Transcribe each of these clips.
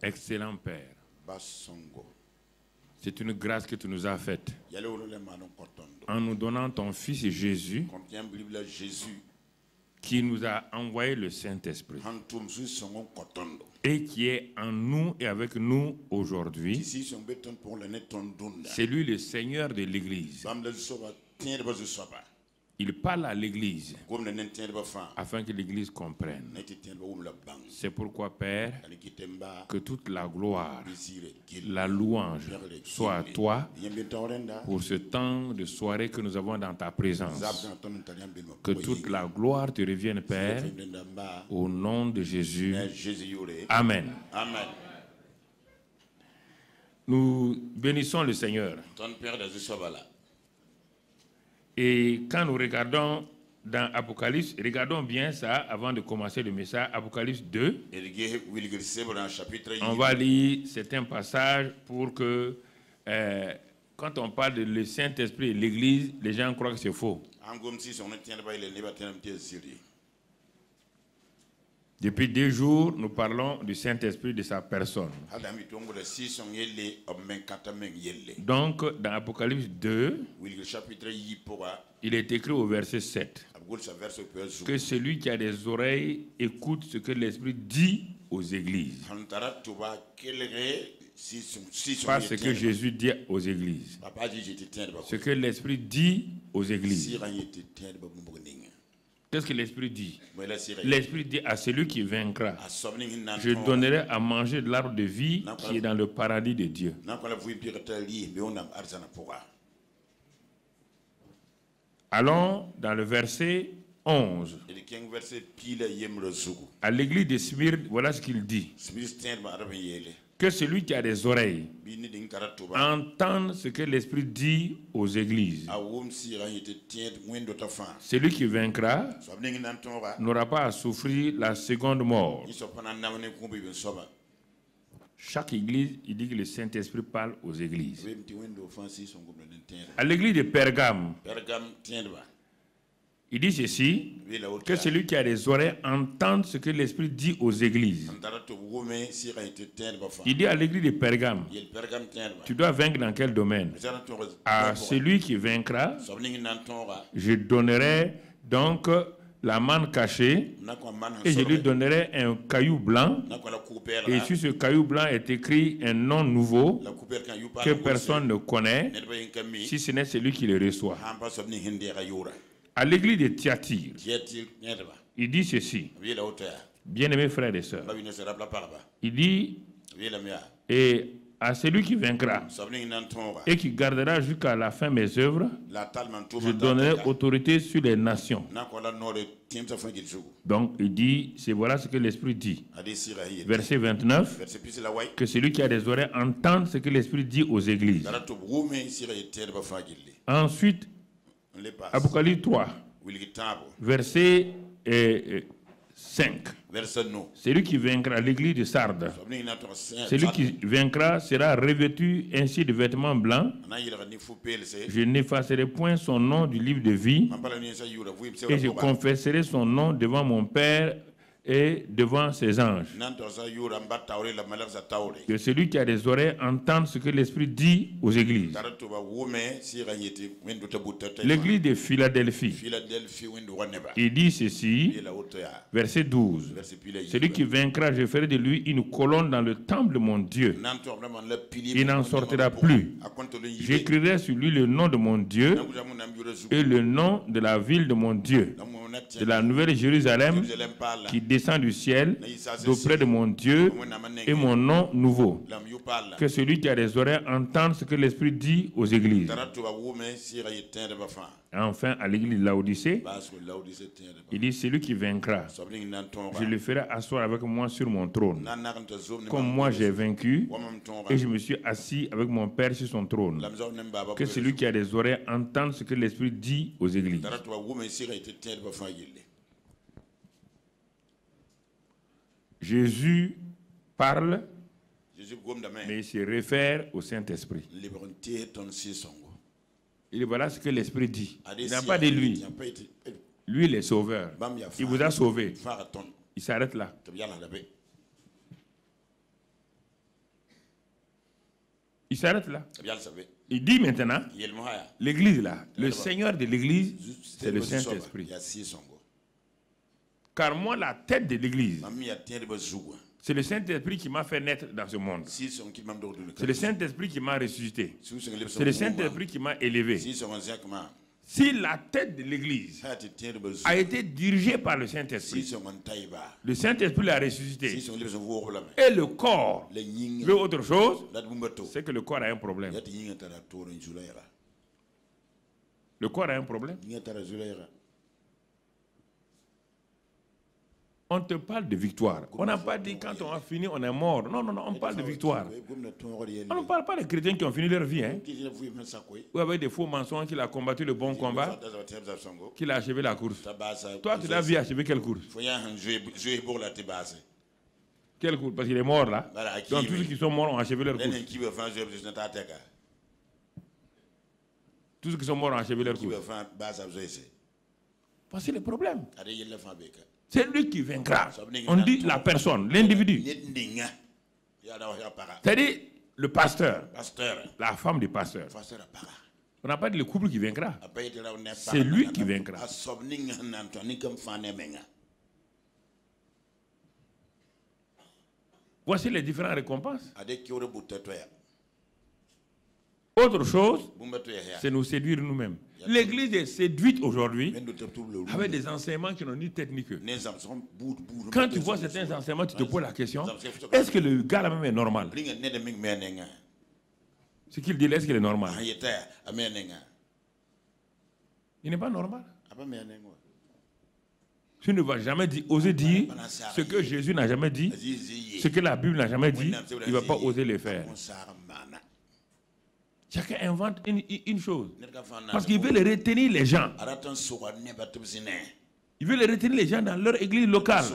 Excellent Père, c'est une grâce que tu nous as faite en nous donnant ton Fils Jésus qui nous a envoyé le Saint-Esprit et qui est en nous et avec nous aujourd'hui. C'est lui le Seigneur de l'Église. Il parle à l'Église afin que l'Église comprenne. C'est pourquoi, Père, que toute la gloire, la louange soit à toi pour ce temps de soirée que nous avons dans ta présence. Que toute la gloire te revienne, Père, au nom de Jésus. Amen. Nous bénissons le Seigneur. Et quand nous regardons dans Apocalypse, regardons bien ça avant de commencer le message. Apocalypse 2, on va lire certains passages pour que quand on parle de le Saint-Esprit et l'Église, les gens croient que c'est faux. Depuis 2 jours, nous parlons du Saint-Esprit, de sa personne. Donc, dans Apocalypse 2, il est écrit au verset 7 que celui qui a des oreilles écoute ce que l'Esprit dit aux églises. Pas ce que Jésus dit aux églises. Ce que l'Esprit dit aux églises. Qu'est-ce que l'Esprit dit? L'Esprit dit à celui qui vaincra, je donnerai à manger de l'arbre de vie qui est dans le paradis de Dieu. Allons dans le verset 11. À l'église de Smyrne, voilà ce qu'il dit. Que celui qui a des oreilles entende ce que l'Esprit dit aux églises. Celui qui vaincra n'aura pas à souffrir la seconde mort. Chaque église, il dit que le Saint-Esprit parle aux églises. À l'église de Pergame, il dit ceci, que celui qui a des oreilles entende ce que l'Esprit dit aux églises. Il dit à l'église de Pergame, tu dois vaincre dans quel domaine? À celui qui vaincra, je donnerai donc la manne cachée et je lui donnerai un caillou blanc. Et sur ce caillou blanc est écrit un nom nouveau que personne ne connaît, si ce n'est celui qui le reçoit. À l'église de Thyatire, il dit ceci, bien-aimés frères et sœurs, il dit, et à celui qui vaincra et qui gardera jusqu'à la fin mes œuvres, je donnerai autorité sur les nations. Donc il dit, c'est voilà ce que l'Esprit dit. Verset 29, que celui qui a des oreilles entende ce que l'Esprit dit aux églises. Ensuite, Apocalypse 3, verset 5. Celui qui vaincra, l'église de Sardes, celui qui vaincra sera revêtu ainsi de vêtements blancs. Je n'effacerai point son nom du livre de vie et je confesserai son nom devant mon Père et devant ses anges. Que celui qui a des oreilles entende ce que l'Esprit dit aux églises. L'église de Philadelphie, il dit ceci, verset 12. Celui qui vaincra, je ferai de lui une colonne dans le temple de mon Dieu. Il n'en sortira plus. J'écrirai sur lui le nom de mon Dieu et le nom de la ville de mon Dieu, de la nouvelle Jérusalem qui descend du ciel d'auprès de mon Dieu et mon nom nouveau. Que celui qui a des oreilles entende ce que l'Esprit dit aux églises. Enfin, à l'église de Laodicée, il dit, celui qui vaincra, je le ferai asseoir avec moi sur mon trône. Comme moi j'ai vaincu et je me suis assis avec mon Père sur son trône. Que celui qui a des oreilles entende ce que l'Esprit dit aux églises. Jésus parle, mais il se réfère au Saint-Esprit. Il dit, voilà ce que l'Esprit dit. Il n'a pas de lui. Lui, il est sauveur. Il vous a sauvé. Il s'arrête là. Il s'arrête là. Il dit maintenant, l'église là, le Seigneur de l'église, c'est le Saint-Esprit. Car moi, la tête de l'église, c'est le Saint-Esprit qui m'a fait naître dans ce monde. C'est le Saint-Esprit qui m'a ressuscité. C'est le Saint-Esprit qui m'a élevé. Si la tête de l'église a été dirigée par le Saint-Esprit, le Saint-Esprit l'a ressuscité, et le corps veut autre chose, c'est que le corps a un problème. Le corps a un problème. On te parle de victoire. On n'a pas dit quand on a fini, on est mort. Non, non, non, on parle de victoire. On ne parle pas des chrétiens qui ont fini leur vie. Hein. Ou avec des faux mensonges, qu'il a combattu le bon combat, qu'il a achevé la course. Toi, tu l'as vu achever quelle course? Quelle course? Parce qu'il est mort là. Donc tous ceux qui sont morts ont achevé leur course. Tous ceux qui sont morts ont achevé leur course. Voici le problème. C'est lui qui vaincra. On dit la personne, l'individu. C'est-à-dire le pasteur, la femme du pasteur. On n'a pas dit le couple qui vaincra. C'est lui qui vaincra. Voici les différentes récompenses. Autre chose, c'est nous séduire nous-mêmes. L'Église est séduite aujourd'hui avec des enseignements qui n'ont ni tête ni queue. Quand tu vois certains enseignements, tu te poses la question, est-ce que le gars là-même est normal? Ce qu'il dit là, est-ce qu'il est normal? Il n'est pas normal. Tu ne vas jamais oser dire ce que Jésus n'a jamais dit, ce que la Bible n'a jamais dit, il ne va pas oser le faire. Chacun invente une chose. Parce qu'il veut les retenir les gens. Il veut les retenir les gens dans leur église locale.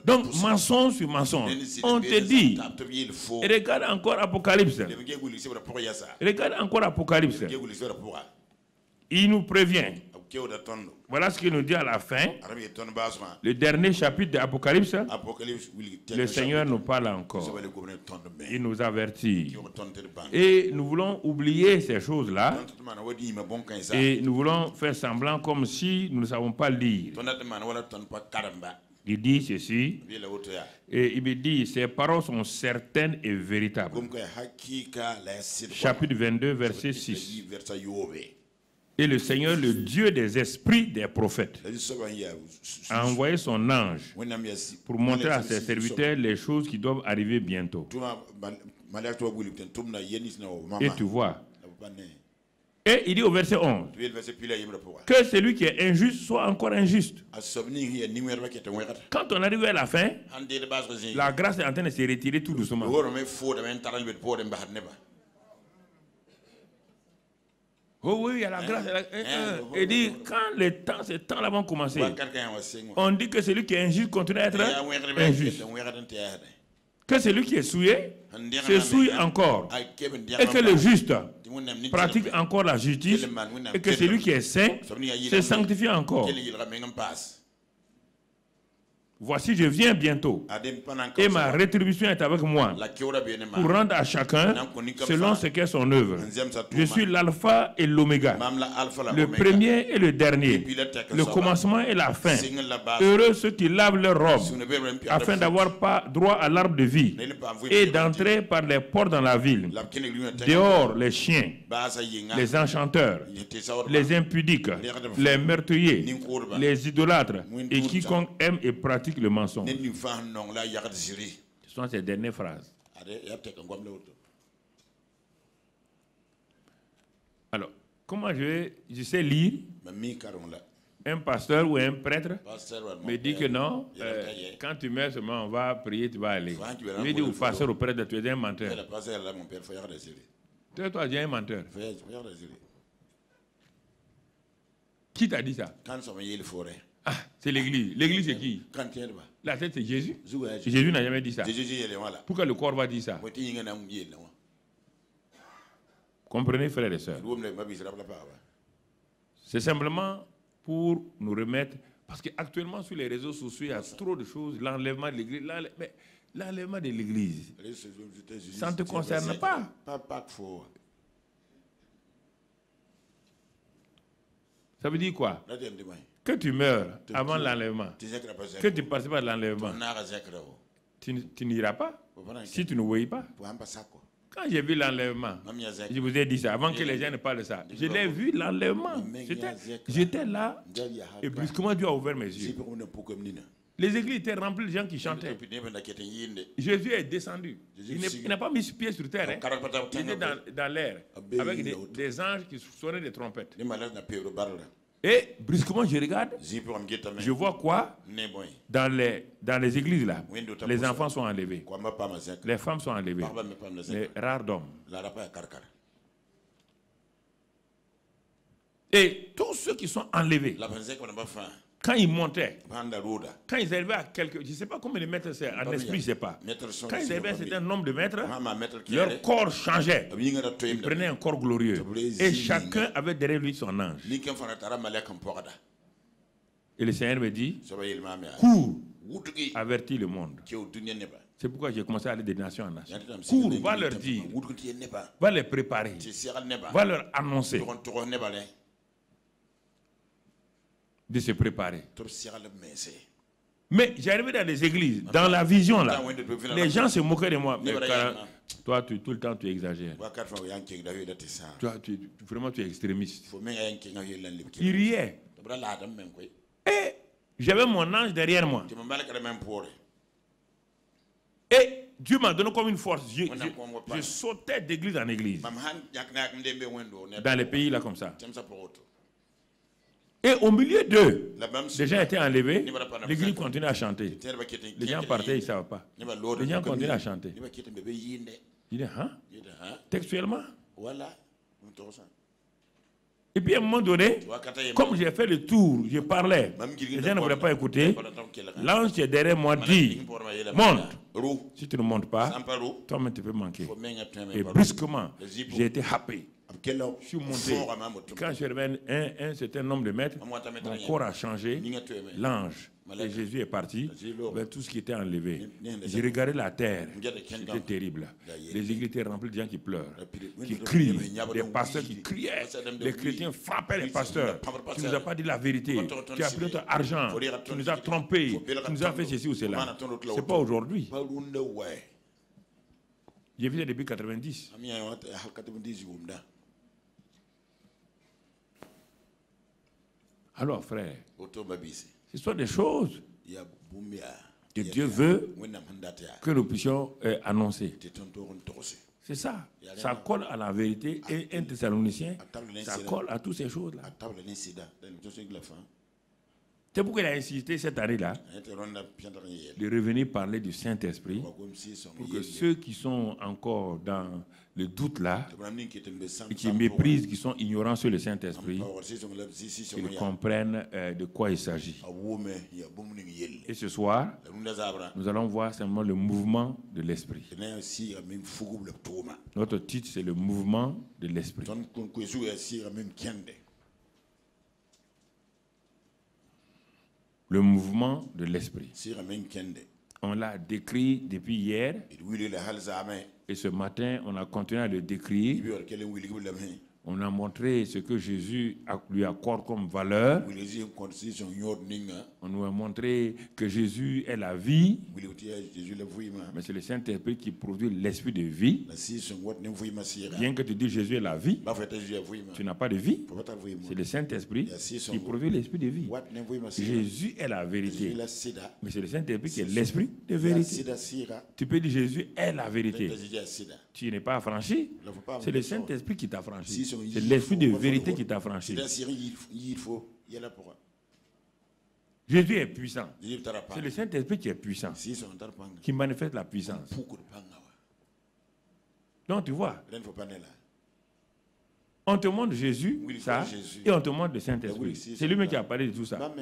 Donc, mensonge sur mensonge. On te dit, et regarde encore Apocalypse. Regarde encore Apocalypse. Il nous prévient. Voilà ce qu'il nous dit à la fin. Le dernier chapitre de l'Apocalypse. Le Seigneur nous parle encore. Il nous avertit. Et nous voulons oublier ces choses-là. Et nous voulons faire semblant comme si nous ne savons pas lire. Il dit ceci. Et il me dit, ces paroles sont certaines et véritables. Chapitre 22, verset 6. Et le Seigneur, le Dieu des esprits des prophètes, a envoyé son ange pour montrer à ses serviteurs les choses qui doivent arriver bientôt. Et tu vois. Et il dit au verset 11, que celui qui est injuste soit encore injuste. Quand on arrive à la fin, la grâce est en train de se retirer tout doucement. Oh oui, il y a la grâce. Il dit, quand ces temps-là vont commencer, on dit que celui qui est injuste continue à être injuste. Que celui qui est souillé se souille encore. Et que le juste pratique encore la justice. Et que celui qui est saint se sanctifie encore. Voici, je viens bientôt. Et ma rétribution est avec moi pour rendre à chacun selon ce qu'est son œuvre. Je suis l'alpha et l'oméga, le premier et le dernier, le commencement et la fin. Heureux ceux qui lavent leurs robes afin d'avoir droit à l'arbre de vie et d'entrer par les portes dans la ville. Dehors, les chiens, les enchanteurs, les impudiques, les meurtriers, les idolâtres et quiconque aime et pratique le mensonge. Ce sont ces dernières phrases. Alors, comment je sais lire? Un pasteur ou un prêtre me dit que non, quand tu meurs seulement, on va prier, tu vas aller. Il dit au pasteur, au prêtre, tu es un menteur. Toi, tu es un menteur. Qui t'a dit ça? Ah, c'est l'église. L'église, c'est qui? La tête, c'est Jésus. Jésus n'a jamais dit ça. Pourquoi le corps va dire ça? Comprenez, frères et sœurs. C'est simplement pour nous remettre. Parce qu'actuellement, sur les réseaux sociaux, il y a trop de choses. L'enlèvement de l'église. Mais l'enlèvement de l'église, ça ne te concerne pas. Ça veut dire quoi? Que tu meurs avant l'enlèvement, que tu participes à l'enlèvement, tu n'iras pas si tu ne voyais pas. Quand j'ai vu l'enlèvement, je vous ai dit ça, avant que les gens ne parlent de ça, je l'ai vu l'enlèvement. J'étais là et brusquement Dieu a ouvert mes yeux. Les églises étaient remplies de gens qui chantaient. Jésus est descendu. Il n'a pas mis pied sur terre. Hein. Il était dans l'air avec des anges qui sonnaient des trompettes. Et brusquement, je regarde, je vois quoi? Dans les églises là, les enfants sont enlevés, les femmes sont enlevées, les rares d'hommes. Et tous ceux qui sont enlevés, quand ils montaient, quand ils arrivaient à quelques, je ne sais pas combien de mètres c'est, en esprit, je ne sais pas. Quand ils arrivaient à un certain nombre de mètres, leur corps changeait. Ils prenaient un corps glorieux. Et chacun avait derrière lui son ange. Et le Seigneur me dit, cours, avertis le monde. C'est pourquoi j'ai commencé à aller de nation en nation. Cours, va leur dire, va les préparer, va leur annoncer de se préparer. Mais j'arrivais dans les églises, dans la vision là, les gens se moquaient de moi. Mais toi, tout le temps, tu exagères. Toi, vraiment, tu es extrémiste. Ils riaient. Et j'avais mon ange derrière moi. Et Dieu m'a donné comme une force. Je sautais d'église en église. Dans les pays là comme ça. Et au milieu d'eux, les gens étaient enlevés, l'église continuait à chanter. Les gens partaient, ils ne savaient pas. Les gens continuaient à chanter. Il dit, hein? Textuellement. Et puis à un moment donné, comme j'ai fait le tour, je parlais, les gens ne voulaient pas écouter. L'ange qui est derrière moi dit, monte. Si tu ne montes pas, toi-même tu peux manquer. Et brusquement, j'ai été happé. Je suis monté. Quand je suis arrivé à un certain nombre de mètres, mon corps a changé. L'ange et Jésus est parti vers tout ce qui était enlevé. J'ai regardé la terre. C'était terrible. Les églises étaient remplies de gens qui pleurent, qui crient, des pasteurs qui criaient. Les chrétiens frappaient les pasteurs. Tu ne nous as pas dit la vérité. Tu as pris notre argent. Tu nous as trompés. Tu nous as fait ceci ou cela. Ce n'est pas aujourd'hui. J'ai vu ça depuis 90. Alors, frère, ce sont des choses que Dieu veut que nous puissions annoncer. C'est ça. Ça colle à la vérité. Et un Thessaloniciens, ça colle à toutes ces choses-là. C'est pourquoi il a insisté cette année-là de revenir parler du Saint-Esprit pour que ceux qui sont encore dans le doute là et qui méprisent, qui sont ignorants sur le Saint-Esprit, qu'ils comprennent de quoi il s'agit. Et ce soir, nous allons voir simplement le mouvement de l'Esprit. Notre titre, c'est le mouvement de l'Esprit. Le mouvement de l'Esprit. On l'a décrit depuis hier. Et ce matin, on a continué à le décrire. On a montré ce que Jésus lui accorde comme valeur. On nous a montré que Jésus est la vie. Mais c'est le Saint-Esprit qui produit l'esprit de vie. Bien que tu dises Jésus est la vie, tu n'as pas de vie. C'est le Saint-Esprit qui produit l'esprit de vie. Jésus est la vérité. Mais c'est le Saint-Esprit qui est l'esprit de vérité. Tu peux dire Jésus est la vérité. Tu n'es pas affranchi. C'est le Saint-Esprit qui t'a affranchi. C'est l'esprit de vérité qui t'a affranchi. Jésus est puissant. C'est le Saint-Esprit qui est puissant, qui manifeste la puissance. Donc tu vois, on te montre Jésus, ça, et on te montre le Saint-Esprit. C'est lui-même qui a parlé de tout ça.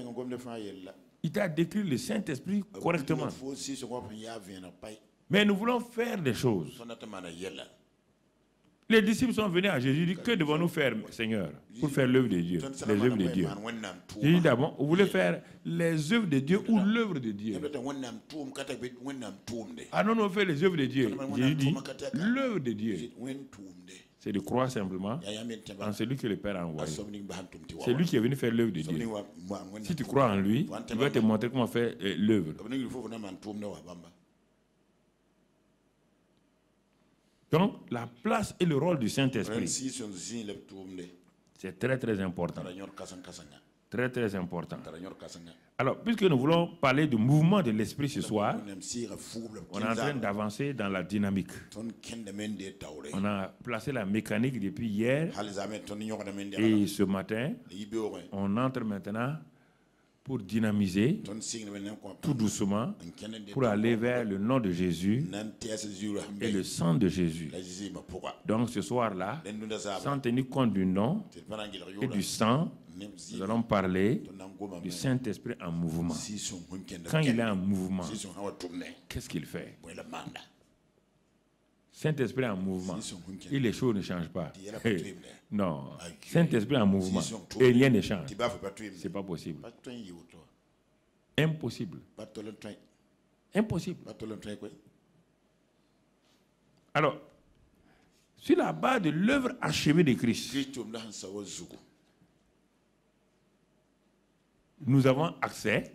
Il t'a décrit le Saint-Esprit correctement. Mais nous voulons faire des choses. Les disciples sont venus à Jésus et disent, que devons-nous faire, Seigneur, pour faire l'œuvre de Dieu, les œuvres de Dieu? Jésus dit d'abord, vous voulez faire les œuvres de Dieu ou l'œuvre de Dieu? Ah non, on fait les œuvres de Dieu. Jésus dit, l'œuvre de Dieu, c'est de croire simplement en celui que le Père a envoyé. C'est lui qui est venu faire l'œuvre de Dieu. Si tu crois en lui, il va te montrer comment faire l'œuvre. Donc, la place et le rôle du Saint-Esprit, c'est très très important. Très très important. Alors, puisque nous voulons parler du mouvement de l'Esprit ce soir, on est en train d'avancer dans la dynamique. On a placé la mécanique depuis hier et ce matin, on entre maintenant pour dynamiser tout doucement pour aller vers le nom de Jésus et le sang de Jésus. Donc ce soir-là, sans tenir compte du nom et du sang, nous allons parler du Saint-Esprit en mouvement. Quand il est en mouvement, qu'est-ce qu'il fait? Saint-Esprit en mouvement, et les choses ne changent pas. Non, Saint-Esprit en mouvement, et rien ne change. Ce n'est pas possible. Impossible. Impossible. Alors, sur la base de l'œuvre achevée de Christ, nous avons accès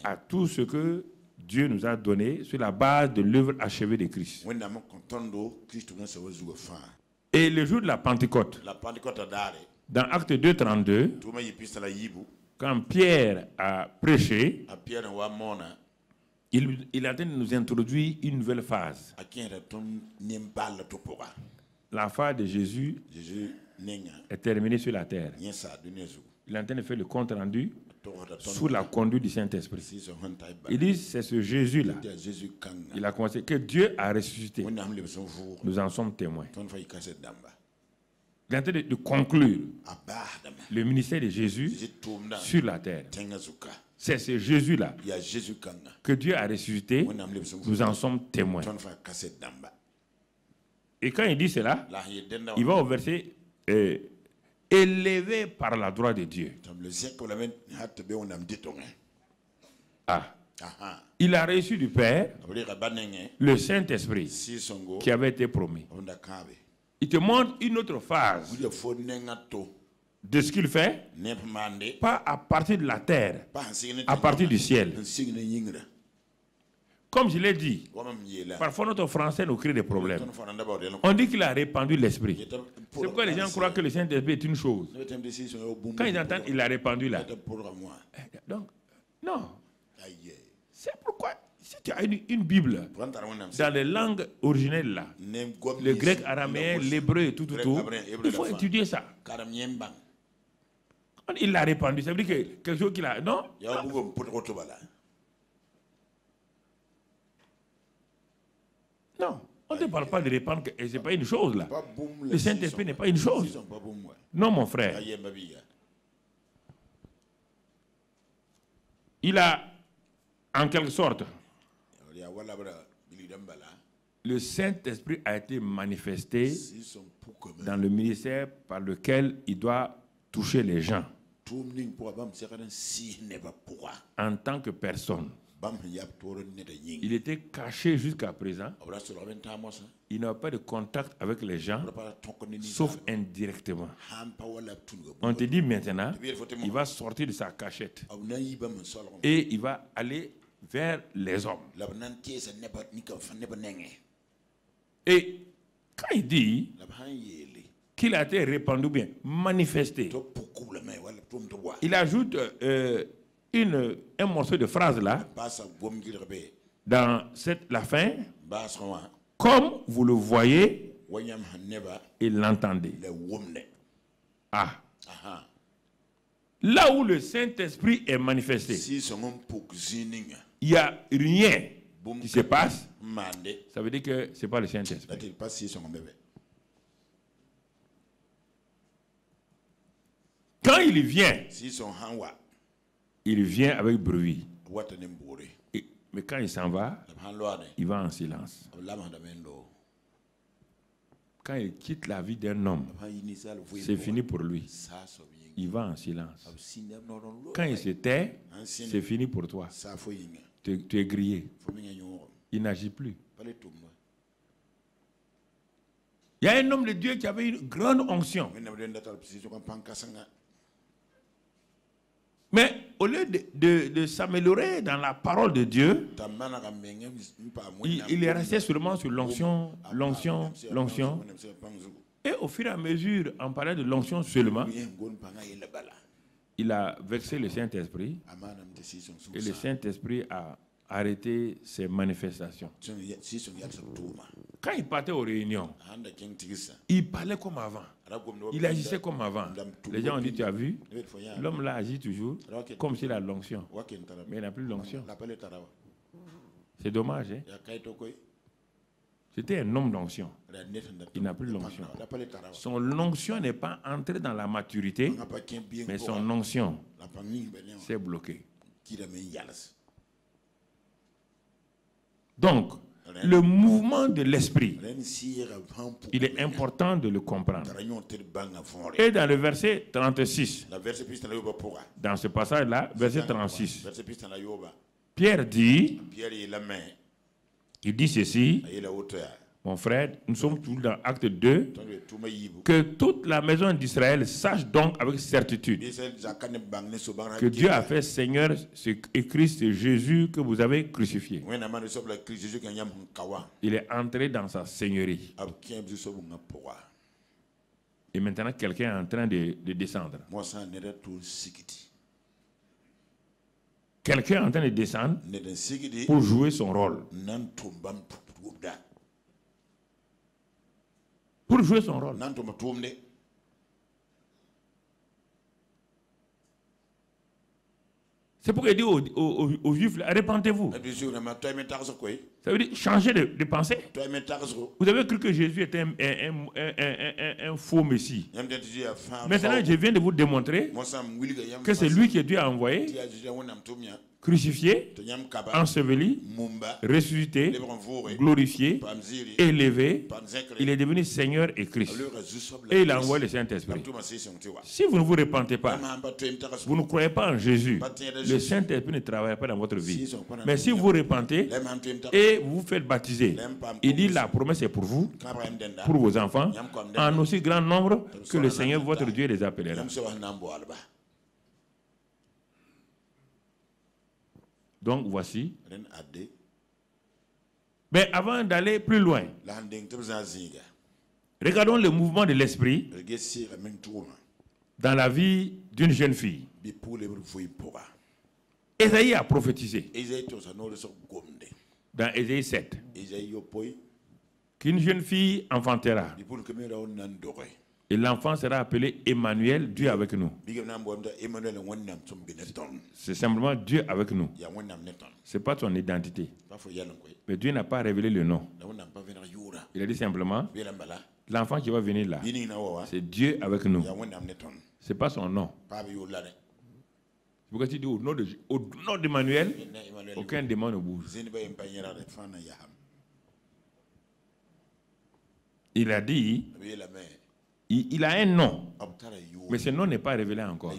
à tout ce que Dieu nous a donné sur la base de l'œuvre achevée de Christ. Et le jour de la Pentecôte, dans Acte 2, 32, quand Pierre a prêché, il a tenté de nous introduire une nouvelle phase. La phase de Jésus est terminée sur la terre. Il est en train de faire le compte rendu sous la conduite du Saint-Esprit. Il dit, c'est ce Jésus-là. Il a commencé, que Dieu a ressuscité. Nous en sommes témoins. Il est en train de conclure le ministère de Jésus sur la terre. C'est ce Jésus-là que Dieu a ressuscité. Nous en sommes témoins. Et quand il dit cela, il va au verset élevé par la droite de Dieu. Ah. Il a reçu du Père le Saint-Esprit qui avait été promis. Il te montre une autre phase de ce qu'il fait, pas à partir de la terre, à partir du ciel. Comme je l'ai dit, parfois notre français nous crée des problèmes. On dit qu'il a répandu l'esprit. C'est pourquoi les gens croient que le Saint-Esprit est une chose. Quand ils entendent il a répandu là. Donc, non. C'est pourquoi, si tu as une Bible dans les langues originelles là, le grec, araméen, l'hébreu, tout, il faut étudier ça. Il l'a répandu, ça veut dire que quelque chose qu'il a. Non? Non, on ne parle pas de répandre, et ce n'est pas une chose là. Le Saint-Esprit n'est pas une chose. Non, mon frère. Il a, en quelque sorte, le Saint-Esprit a été manifesté dans le ministère par lequel il doit toucher les gens en tant que personne. Il était caché jusqu'à présent. Il n'a pas de contact avec les gens, sauf indirectement. On te dit maintenant, il va sortir de sa cachette et il va aller vers les hommes. Et quand il dit qu'il a été répandu bien, manifesté, il ajoute un morceau de phrase là, dans la fin, comme vous le voyez et l'entendez. Ah. Là où le Saint-Esprit est manifesté, il n'y a rien qui se passe, ça veut dire que ce n'est pas le Saint-Esprit. Quand il vient, il vient avec bruit. Mais quand il s'en va, il va en silence. quand il quitte la vie d'un homme, c'est fini pour lui. Il va en silence. Quand il se tait, c'est fini pour toi. Tu es grillé. Il n'agit plus. Il y a un homme de Dieu qui avait une grande onction. Mais au lieu de s'améliorer dans la parole de Dieu, il est resté seulement sur l'onction, l'onction, l'onction. Et au fur et à mesure, en parlant de l'onction seulement, il a vexé le Saint-Esprit. Et le Saint-Esprit a arrêté ses manifestations. Quand il partait aux réunions, il parlait comme avant. Il agissait comme avant. Les gens ont dit, tu as vu, l'homme là agit toujours comme s'il a l'onction. Mais il n'a plus l'onction. C'est dommage. Hein? C'était un homme d'onction. Il n'a plus l'onction. Son onction n'est pas entrée dans la maturité, mais son onction s'est bloquée. Donc, le mouvement de l'esprit, il est important de le comprendre. Et dans le verset 36, dans ce passage-là, verset 36, Pierre dit, il dit ceci, mon frère, nous sommes tous dans Acte 2, que toute la maison d'Israël sache donc avec certitude que Dieu a fait Seigneur et Christ Jésus que vous avez crucifié. Il est entré dans sa seigneurie. Et maintenant, quelqu'un est en train de descendre. Quelqu'un est en train de descendre pour jouer son rôle. Pour jouer son rôle. C'est pourquoi il dit aux Juifs, répentez-vous. Ça veut dire changer de pensée. Vous avez cru que Jésus était un faux Messie. Maintenant, je viens de vous démontrer que c'est lui que Dieu a envoyé, crucifié, enseveli, ressuscité, glorifié, élevé. Il est devenu Seigneur et Christ. Et il a envoyé le Saint-Esprit. Si vous ne vous repentez pas, vous ne croyez pas en Jésus, le Saint-Esprit ne travaille pas dans votre vie. Mais si vous repentez et vous vous faites baptiser, il dit la promesse est pour vous, pour vos enfants, en aussi grand nombre que le Seigneur votre Dieu les appellera. Donc voici. Mais avant d'aller plus loin, regardons le mouvement de l'esprit dans la vie d'une jeune fille. Ésaïe a prophétisé dans Ésaïe 7 qu'une jeune fille enfantera. Et l'enfant sera appelé Emmanuel, Dieu avec nous. C'est simplement Dieu avec nous. Ce n'est pas son identité. Mais Dieu n'a pas révélé le nom. Il a dit simplement, l'enfant qui va venir là, c'est Dieu avec nous. Ce n'est pas son nom. Pourquoi tu dis au nom d'Emmanuel, aucun démon ne bouge. Il a dit, il a un nom, mais ce nom n'est pas révélé encore.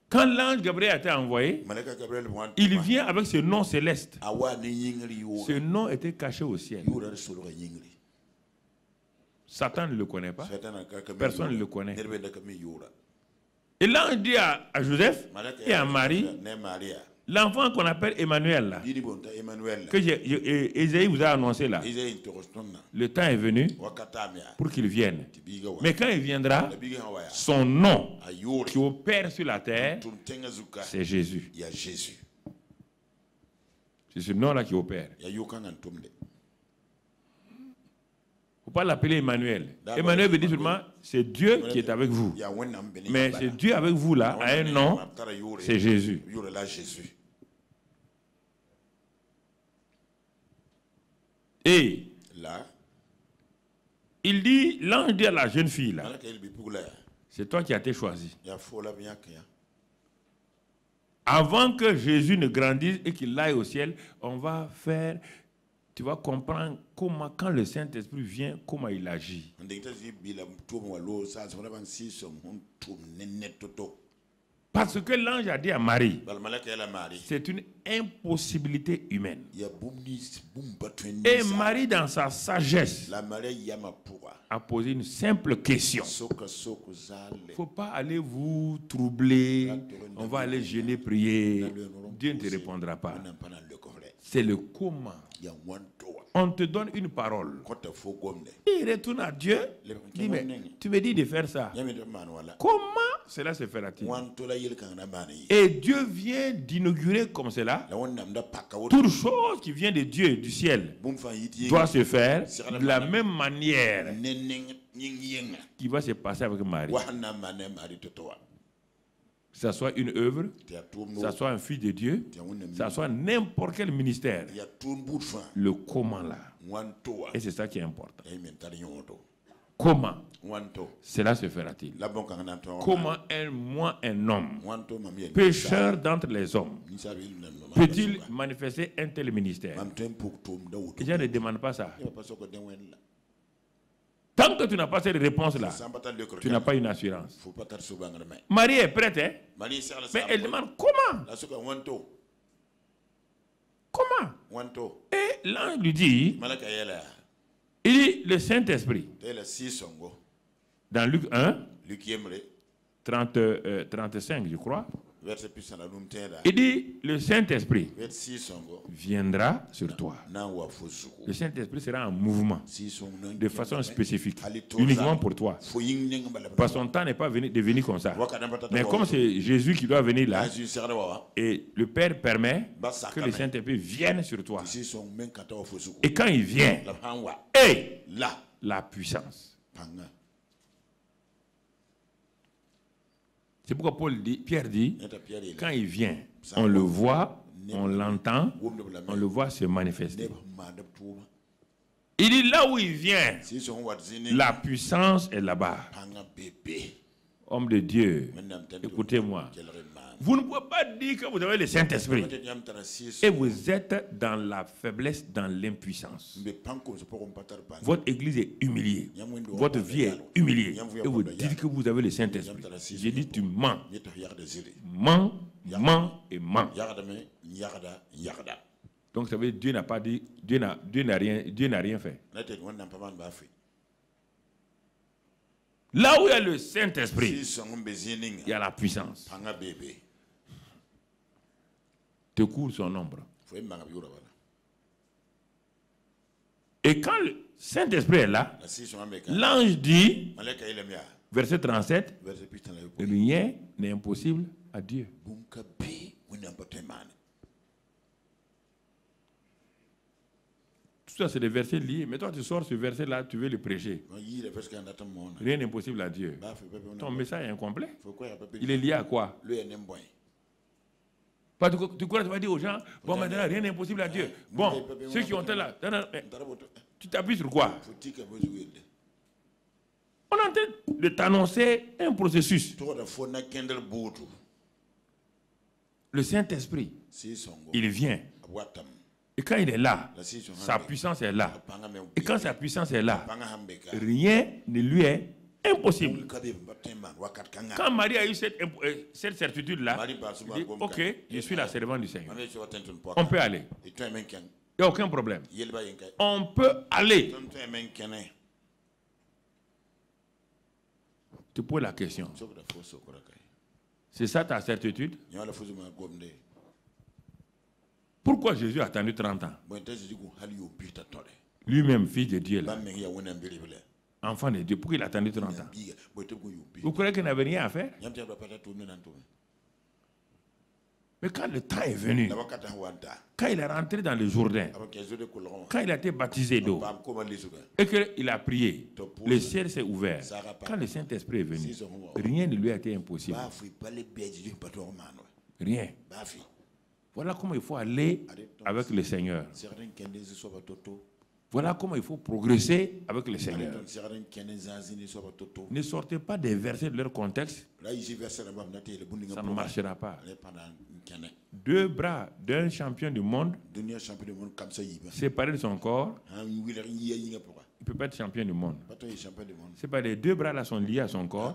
Quand l'ange Gabriel a été envoyé, il vient avec ce nom céleste. Ce nom était caché au ciel. Satan ne le connaît pas. Personne ne le connaît. Et l'ange dit à Joseph et à Marie, l'enfant qu'on appelle Emmanuel, là, que Ésaïe vous a annoncé là, le temps est venu pour qu'il vienne. Mais quand il viendra, son nom qui opère sur la terre, c'est Jésus. C'est ce nom-là qui opère. Il ne faut pas l'appeler Emmanuel. Emmanuel veut dire seulement, c'est Dieu qui est avec vous. Mais c'est Dieu avec vous là, a un nom, c'est Jésus. Et là, il dit, l'ange dit à la jeune fille là, c'est toi qui as été choisi. Avant que Jésus ne grandisse et qu'il aille au ciel, on va faire tu vas comprendre comment, quand le Saint-Esprit vient, comment il agit. Parce que l'ange a dit à Marie, c'est une impossibilité humaine. Et Marie, dans sa sagesse, a posé une simple question. Il ne faut pas aller vous troubler, on va aller jeûner, prier. Dieu ne te répondra pas. C'est le comment. On te donne une parole. Il retourne à Dieu. Dit, mais tu me dis de faire ça. Comment cela se fera-t-il? Et Dieu vient d'inaugurer comme cela. Toute chose qui vient de Dieu, du ciel, doit se faire de la même manière qui va se passer avec Marie. Que ce soit une œuvre, que ce soit un fils de Dieu, que ce soit n'importe quel ministère, le comment là. Et c'est ça qui est important. Comment cela se fera-t-il? Comment moi, un homme, pécheur d'entre les hommes, peut-il manifester un tel ministère? Les gens ne demandent pas ça. Tant que tu n'as pas cette réponse-là, tu n'as pas une assurance. Marie est prête, hein? Mais elle demande comment? Comment? Et l'ange lui dit, il dit le Saint-Esprit. Dans Luc 1, 35, je crois. Il dit, le Saint-Esprit viendra sur toi. Le Saint-Esprit sera en mouvement de façon spécifique, uniquement pour toi. Parce que son temps n'est pas devenu comme ça. Mais comme c'est Jésus qui doit venir là, et le Père permet que le Saint-Esprit vienne sur toi. Et quand il vient, et la puissance. C'est pourquoi Pierre dit, quand il vient, on le voit, on l'entend, on le voit se manifester. Il dit là où il vient, la puissance est là-bas. Homme de Dieu, écoutez-moi. Vous ne pouvez pas dire que vous avez le Saint-Esprit et vous êtes dans la faiblesse, dans l'impuissance. Votre église est humiliée. Votre vie est humiliée. Et vous dites que vous avez le Saint-Esprit. J'ai dit tu mens. Mens, mens et mens. Donc ça veut dire Dieu n'a pas dit, Dieu n'a rien fait. Là où il y a le Saint-Esprit, il y a la puissance. Te couvre son ombre. Et quand le Saint-Esprit est là, l'ange dit, verset 37, rien n'est impossible à Dieu. Tout ça, c'est des versets liés. Mais toi, tu sors ce verset-là, tu veux le prêcher. Rien n'est impossible à Dieu. Ton message est incomplet. Il est lié à quoi? Parce que tu crois que tu vas dire aux gens, bon, maintenant, rien n'est impossible à Dieu. Bon, ceux qui ont été là, tu t'appuies sur quoi? On est en train de t'annoncer un processus. Le Saint-Esprit, il vient. Et quand il est là, sa puissance est là. Et quand sa puissance est là, rien ne lui est impossible. Quand Marie a eu cette certitude-là, elle dit, ok, je suis la servante du Seigneur. On peut aller. Il n'y a aucun problème. On peut aller. Tu poses la question. C'est ça ta certitude? Pourquoi Jésus a attendu 30 ans? Lui-même, fils de Dieu, là, enfant de Dieu, pourquoi il a attendu 30 ans? Vous croyez qu'il n'avait rien à faire? Mais quand le temps est venu, quand il est rentré dans le Jourdain, quand il a été baptisé d'eau, et qu'il a prié, le ciel s'est ouvert. Quand le Saint-Esprit est venu, rien ne lui a été impossible. Rien. Voilà comment il faut aller avec le Seigneur. Voilà comment il faut progresser avec le Seigneur. Ne sortez pas des versets de leur contexte. Ça ne marchera pas. 2 bras d'un champion du monde séparés de son corps. Il ne peut pas être champion du monde. C'est pas les 2 bras là sont liés à son corps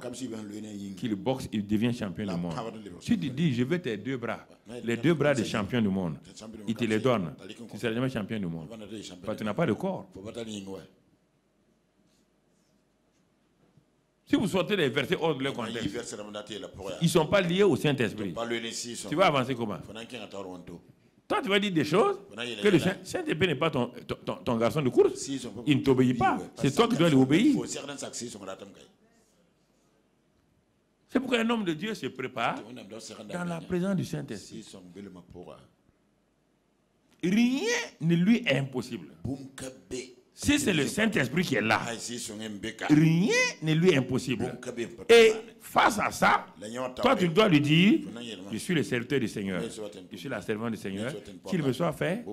qu'il boxe, il devient champion du monde. Si tu dis je veux tes 2 bras, les 2 bras des champions du monde, il te les donne. Tu ne seras jamais champion du monde. Parce que tu n'as pas de corps. Si vous sortez des versets hors de leur contexte, ils ne sont pas liés au Saint-Esprit. Tu vas avancer comment? Toi, tu vas dire des choses que le Saint-Esprit n'est pas ton garçon de course. Il ne t'obéit pas. C'est toi qui dois lui obéir. C'est pourquoi un homme de Dieu se prépare dans la présence du Saint-Esprit. Rien ne lui est impossible. Si c'est le Saint-Esprit qui est là, rien ne lui est impossible. Et face à ça, toi tu dois lui dire, je suis le serviteur du Seigneur, je suis la servante du Seigneur, qu'il me soit fait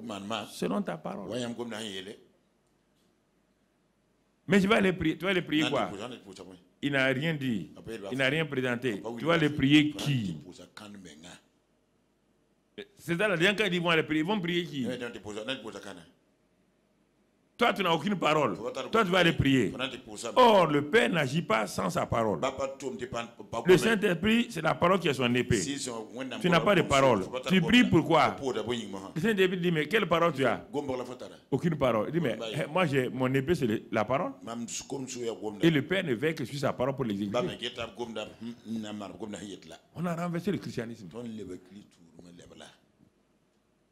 selon ta parole. Mais tu vas aller prier, tu vas aller prier quoi? Il n'a rien dit, il n'a rien présenté. Tu vas aller prier qui? C'est ça, quand ils disent ils vont prier qui? Toi, tu n'as aucune parole. Toi, tu vas aller prier. Or, le Père n'agit pas sans sa parole. Le Saint-Esprit, c'est la parole qui est son épée. Tu n'as pas de parole. Tu pries pourquoi? Le Saint-Esprit dit, mais quelle parole tu as? Aucune parole. Il dit, mais moi, mon épée, c'est la parole. Et le Père ne veut que sur sa parole pour l'exécuter. On a renversé le christianisme.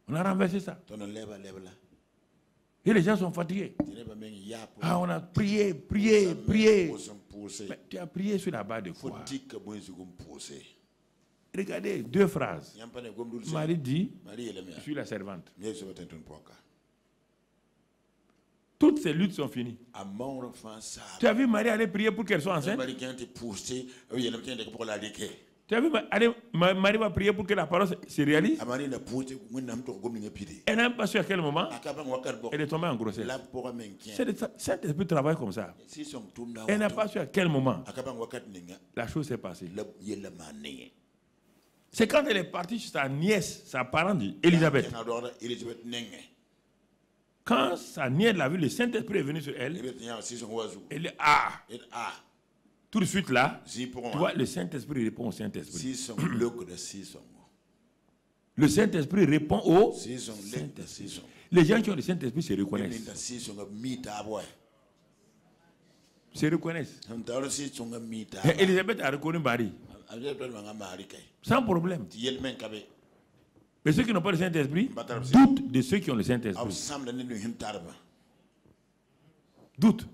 On a renversé ça. Et les gens sont fatigués. Ah, on a prié. Mais tu as prié sur la base de quoi? Regardez 2 phrases. Marie dit, je suis la servante. Toutes ces luttes sont finies. Tu as vu Marie aller prier pour qu'elle soit enceinte? Tu as vu, Marie va prier pour que la parole se réalise. Elle n'a pas su à quel moment elle est tombée en grossesse. C'est le Saint-Esprit travaille comme ça. Elle n'a pas su à quel moment la chose s'est passée. C'est quand elle est partie chez sa nièce, sa parente, Élisabeth. Quand sa nièce l'a vu, le Saint-Esprit est venu sur elle. Elle est tout de suite là, tu vois, le Saint-Esprit répond au Saint-Esprit. Le Saint-Esprit répond au Saint-Esprit. Les gens qui ont le Saint-Esprit se reconnaissent. Se reconnaissent. Élisabeth a reconnu Marie. Sans problème. Mais ceux qui n'ont pas le Saint-Esprit doutent de ceux qui ont le Saint-Esprit. Doutent.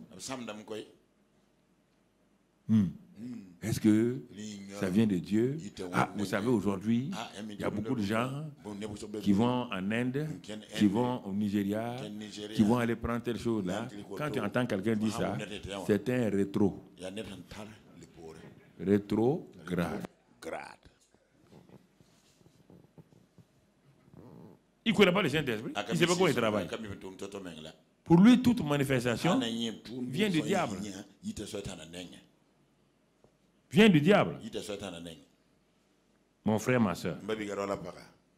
Est-ce que ça vient de Dieu? Ah, vous savez, aujourd'hui, il y a beaucoup de gens qui vont en Inde, qui vont au Nigeria, qui vont aller prendre telle chose là. Quand tu entends quelqu'un dire ça, c'est un rétrograde. Il ne connaît pas le Saint-Esprit. Il ne sait pas comment il travaille. Pour lui, toute manifestation vient du diable. Vient du diable. Mon frère, ma soeur.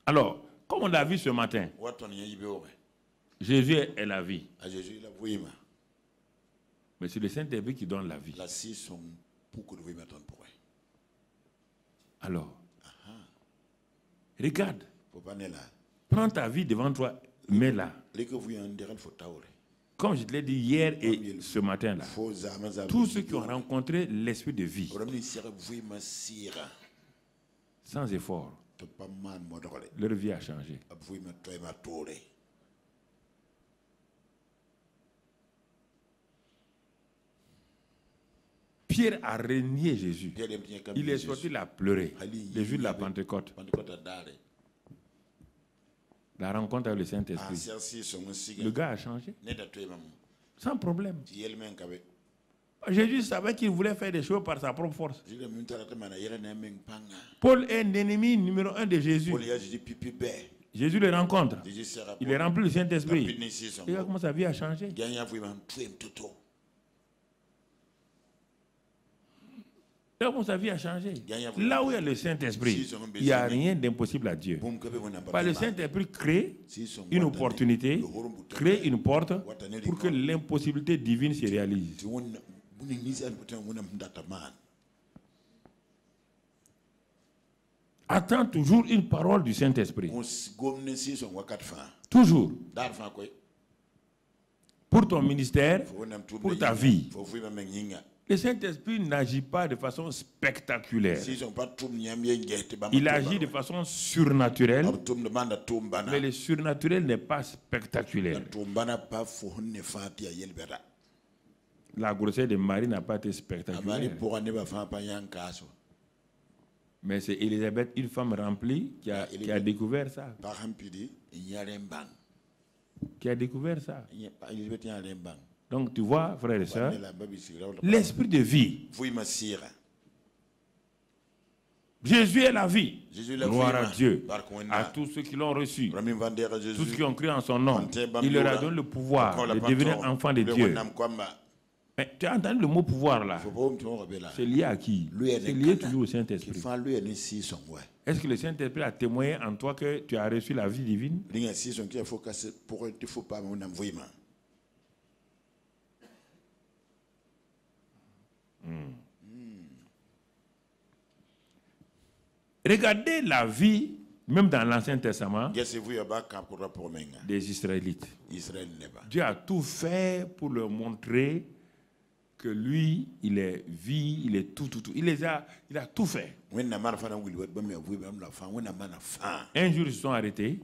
Alors, comme on l'a vu ce matin, Jésus est la vie. Mais c'est le Saint-Esprit qui donne la vie. Alors, regarde. Prends ta vie devant toi, mets-la. Comme je te l'ai dit hier et ce matin-là, tous ceux qui ont rencontré l'esprit de vie, sans effort, leur vie a changé. Pierre a renié Jésus. Il est sorti là pleurer le jour de la Pentecôte. La rencontre avec le Saint-Esprit. Le gars a changé. Sans problème. Jésus savait qu'il voulait faire des choses par sa propre force. Paul est l'ennemi numéro 1 de Jésus. Jésus le rencontre. Il est rempli du Saint-Esprit. Et comment sa vie a changé. Là où sa vie a changé. Là où il y a le Saint-Esprit, il n'y a rien d'impossible à Dieu. Par le Saint-Esprit crée une opportunité, crée une porte pour que l'impossibilité divine se réalise. Attends toujours une parole du Saint-Esprit. Toujours. Pour ton ministère, pour ta vie. Le Saint-Esprit n'agit pas de façon spectaculaire. Il agit de façon surnaturelle, mais le surnaturel n'est pas spectaculaire. La grossesse de Marie n'a pas été spectaculaire. Mais c'est Élisabeth, une femme remplie, qui a découvert ça. Qui a découvert ça. Donc tu vois, frères et sœurs, l'esprit de vie. Jésus est la vie. Gloire à Dieu. À tous ceux qui l'ont reçu, tous ceux qui ont cru en son nom, il leur a donné le pouvoir de devenir enfants de Dieu. Mais tu as entendu le mot pouvoir là? C'est lié à qui? C'est lié toujours au Saint-Esprit. Est-ce que le Saint-Esprit a témoigné en toi que tu as reçu la vie divine? Regardez la vie, même dans l'Ancien Testament, des Israélites. Dieu a tout fait pour leur montrer que lui, il est vie, il est tout. Il a tout fait. Un jour, ils se sont arrêtés.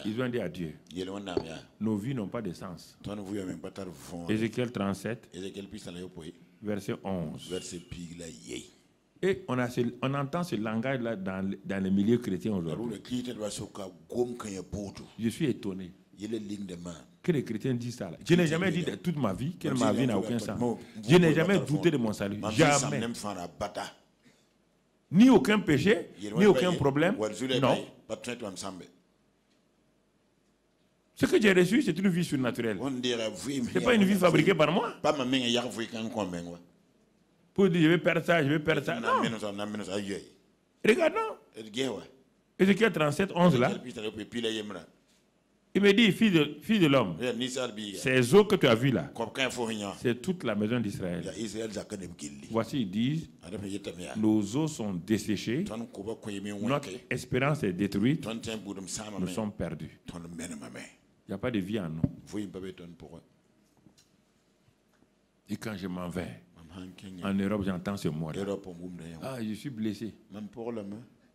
Ils ont dit à Dieu, nos vies n'ont pas de sens. Ézéchiel 37, verset 11. Et on entend ce langage-là dans les milieux chrétiens aujourd'hui. Je suis étonné que les chrétiens disent ça. Je n'ai jamais dit de toute ma vie que ma vie n'a aucun sens. Je n'ai jamais douté de mon salut. Jamais. Ni aucun péché, ni aucun problème. Non. Ce que j'ai reçu, c'est une vie surnaturelle. Ce n'est pas une vie fabriquée par moi. Pour dire, je vais perdre ça, je vais perdre ça. Non. Regardons. Ézéchiel 37, 11 là. Il me dit, fils de l'homme, ces eaux que tu as vues là, c'est toute la maison d'Israël. Voici, ils disent, nos eaux sont desséchées, notre espérance est détruite, nous sommes perdus. Il n'y a pas de vie en nous. Et quand je m'en vais, en Europe, j'entends ce mot-là. Ah, je suis blessé.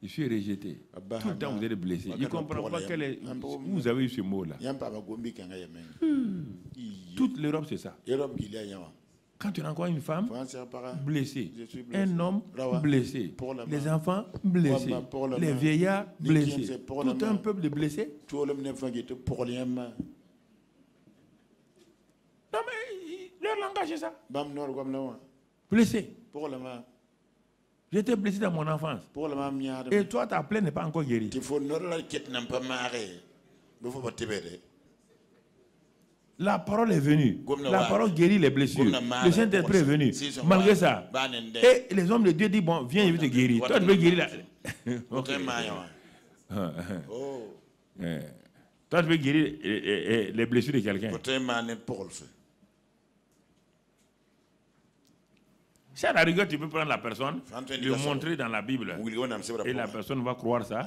Je suis rejeté. Tout le temps, vous êtes blessé. Je ne comprends pas où vous avez eu ce mot-là. Toute l'Europe, c'est ça. Quand tu rencontres une femme, blessée. Un homme, blessé. Les enfants, blessés. Les vieillards, blessés. Tout un peuple de blessés. Non, mais leur langage, c'est ça. Blessé. J'étais blessé dans mon enfance. Et toi, ta plaie n'est pas encore guérie. La parole est venue. La parole guérit les blessures. Le Saint-Esprit est venu. Malgré ça. Et les hommes de Dieu disent, bon, viens, je vais te guérir. Toi, tu veux guérir la... Toi, tu veux guérir les blessures de quelqu'un. Si à la rigueur, tu peux prendre la personne, lui montrer dans la Bible, et la personne va croire ça,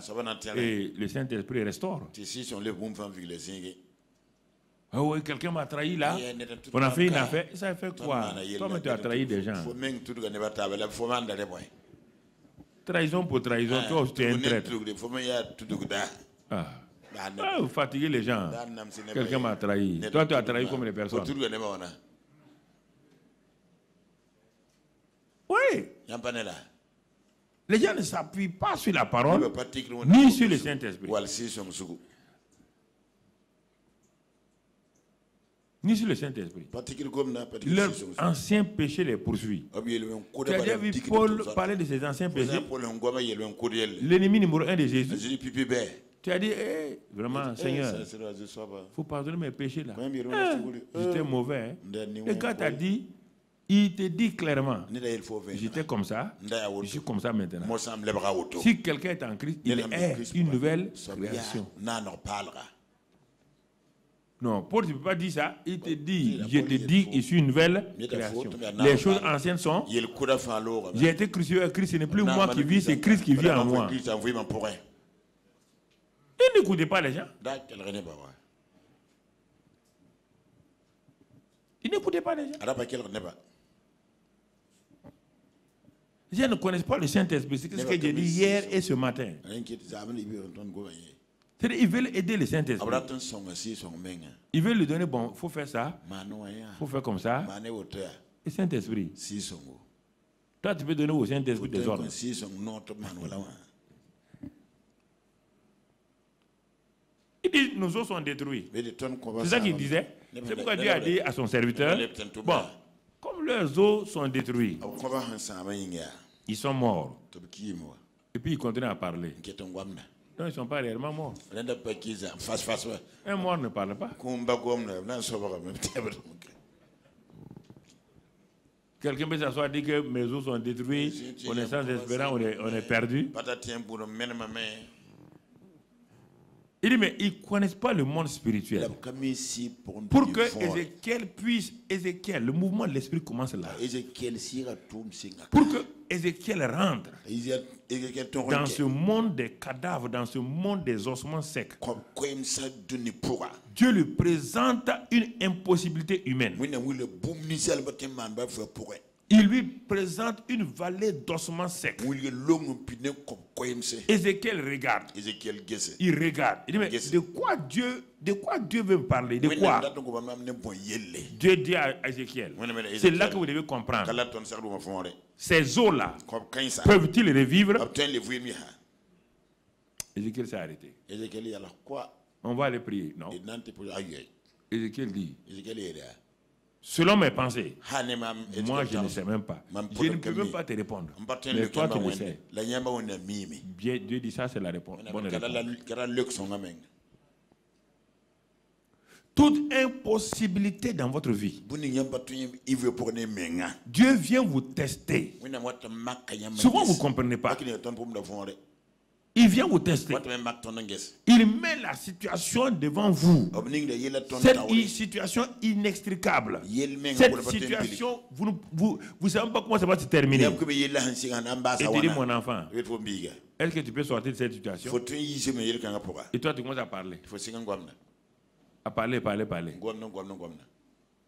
et le Saint-Esprit restaure. Ah oui, quelqu'un m'a trahi là, on a fait une affaire, ça a fait quoi? Toi, tu as trahi des gens. Trahison pour trahison, toi tu es un traître. Vous fatiguez les gens. Quelqu'un m'a trahi. Toi, tu as trahi comme les personnes. Oui. Les gens ne s'appuient pas sur la parole, ni sur le Saint-Esprit. Ni sur le Saint-Esprit. Leur ancien péché les poursuit. Tu as déjà vu Paul parler de ses anciens péchés? L'ennemi numéro 1 de Jésus, Tu as dit, vraiment, Seigneur, il faut pardonner mes péchés là. J'étais mauvais. Hein. Le gars t'a dit, il te dit clairement, j'étais comme ça, je suis comme ça maintenant. Si quelqu'un est en Christ, il est une nouvelle création. Non, Paul ne peut pas dire ça. Il te dit, je te dis, je suis une nouvelle création. Les choses anciennes sont. J'ai été crucifié à Christ, ce n'est plus moi qui vis, c'est Christ qui vit en moi. Il n'écoutait pas les gens. Il n'écoutait pas les gens. Je ne connais pas le Saint-Esprit. C'est ce que j'ai dit hier et ce matin. Ils veulent aider le Saint-Esprit. Ils veulent lui donner, bon, il faut faire ça, il faut faire comme ça. Le Saint-Esprit. Toi, tu peux donner au Saint-Esprit des ordres. Il dit, nos os sont détruits. C'est ça qu'il disait. C'est pourquoi Dieu a dit à son serviteur, bon, comme leurs os sont détruits, ils sont morts. Et puis ils continuent à parler. Non, ils ne sont pas réellement morts. Un mort ne parle pas. Quelqu'un peut s'asseoir et dire que mes os sont détruits, on est sans espérance, on est perdu. Il dit, mais ils ne connaissent pas le monde spirituel. Pour que Ézéchiel puisse, le mouvement de l'esprit commence là. Pour que Ézéchiel rentre dans ce monde des cadavres, dans ce monde des ossements secs. Dieu lui présente une impossibilité humaine. Il lui présente une vallée d'ossements secs. Ézéchiel regarde. Il regarde. Il dit, mais de quoi Dieu veut me parler? De quoi? Dieu dit à Ézéchiel, c'est là que vous devez comprendre. Ces eaux-là peuvent-ils revivre? Ézéchiel s'est arrêté. On va aller prier. Non. Ézéchiel dit, selon mes pensées, moi je ne sais même pas. Je ne peux même pas te répondre. Mais toi tu le sais. Dieu dit ça, c'est la réponse. Bonne réponse. Toute impossibilité dans votre vie, Dieu vient vous tester. Souvent vous ne comprenez pas. Il vient vous tester. Il met la situation devant vous. Cette situation inextricable. Cette situation, vous ne savez pas comment ça va se terminer. Et tu dis, mon enfant, est-ce que tu peux sortir de cette situation? Et toi, tu commences à parler. À parler.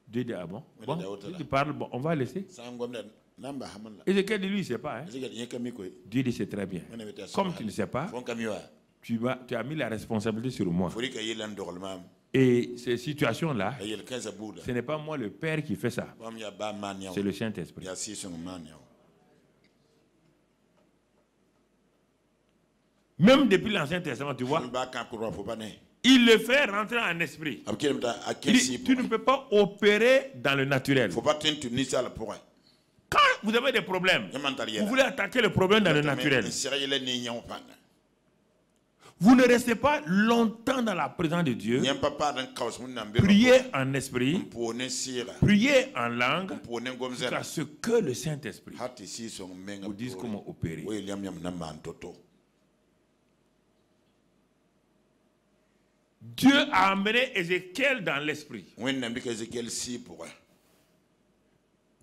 Dieu dit, ah bon? Bon, tu parles, bon, on va laisser. Ézéchiel dit, lui, il ne sait pas. Hein? Dieu dit, c'est très bien. Comme tu ne sais pas, tu as mis la responsabilité sur moi. Et ces situations-là, ce n'est pas moi le Père qui fait ça. C'est le Saint-Esprit. Même depuis l'Ancien Testament, tu vois, il le fait rentrer en esprit. Il dit, tu ne peux pas opérer dans le naturel. Quand vous avez des problèmes, vous voulez attaquer le problème dans le naturel. Vous ne restez pas longtemps dans la présence de Dieu. Priez en esprit, priez en langue, jusqu'à ce que le Saint-Esprit vous dise comment opérer. Dieu a amené Ézéchiel dans l'esprit.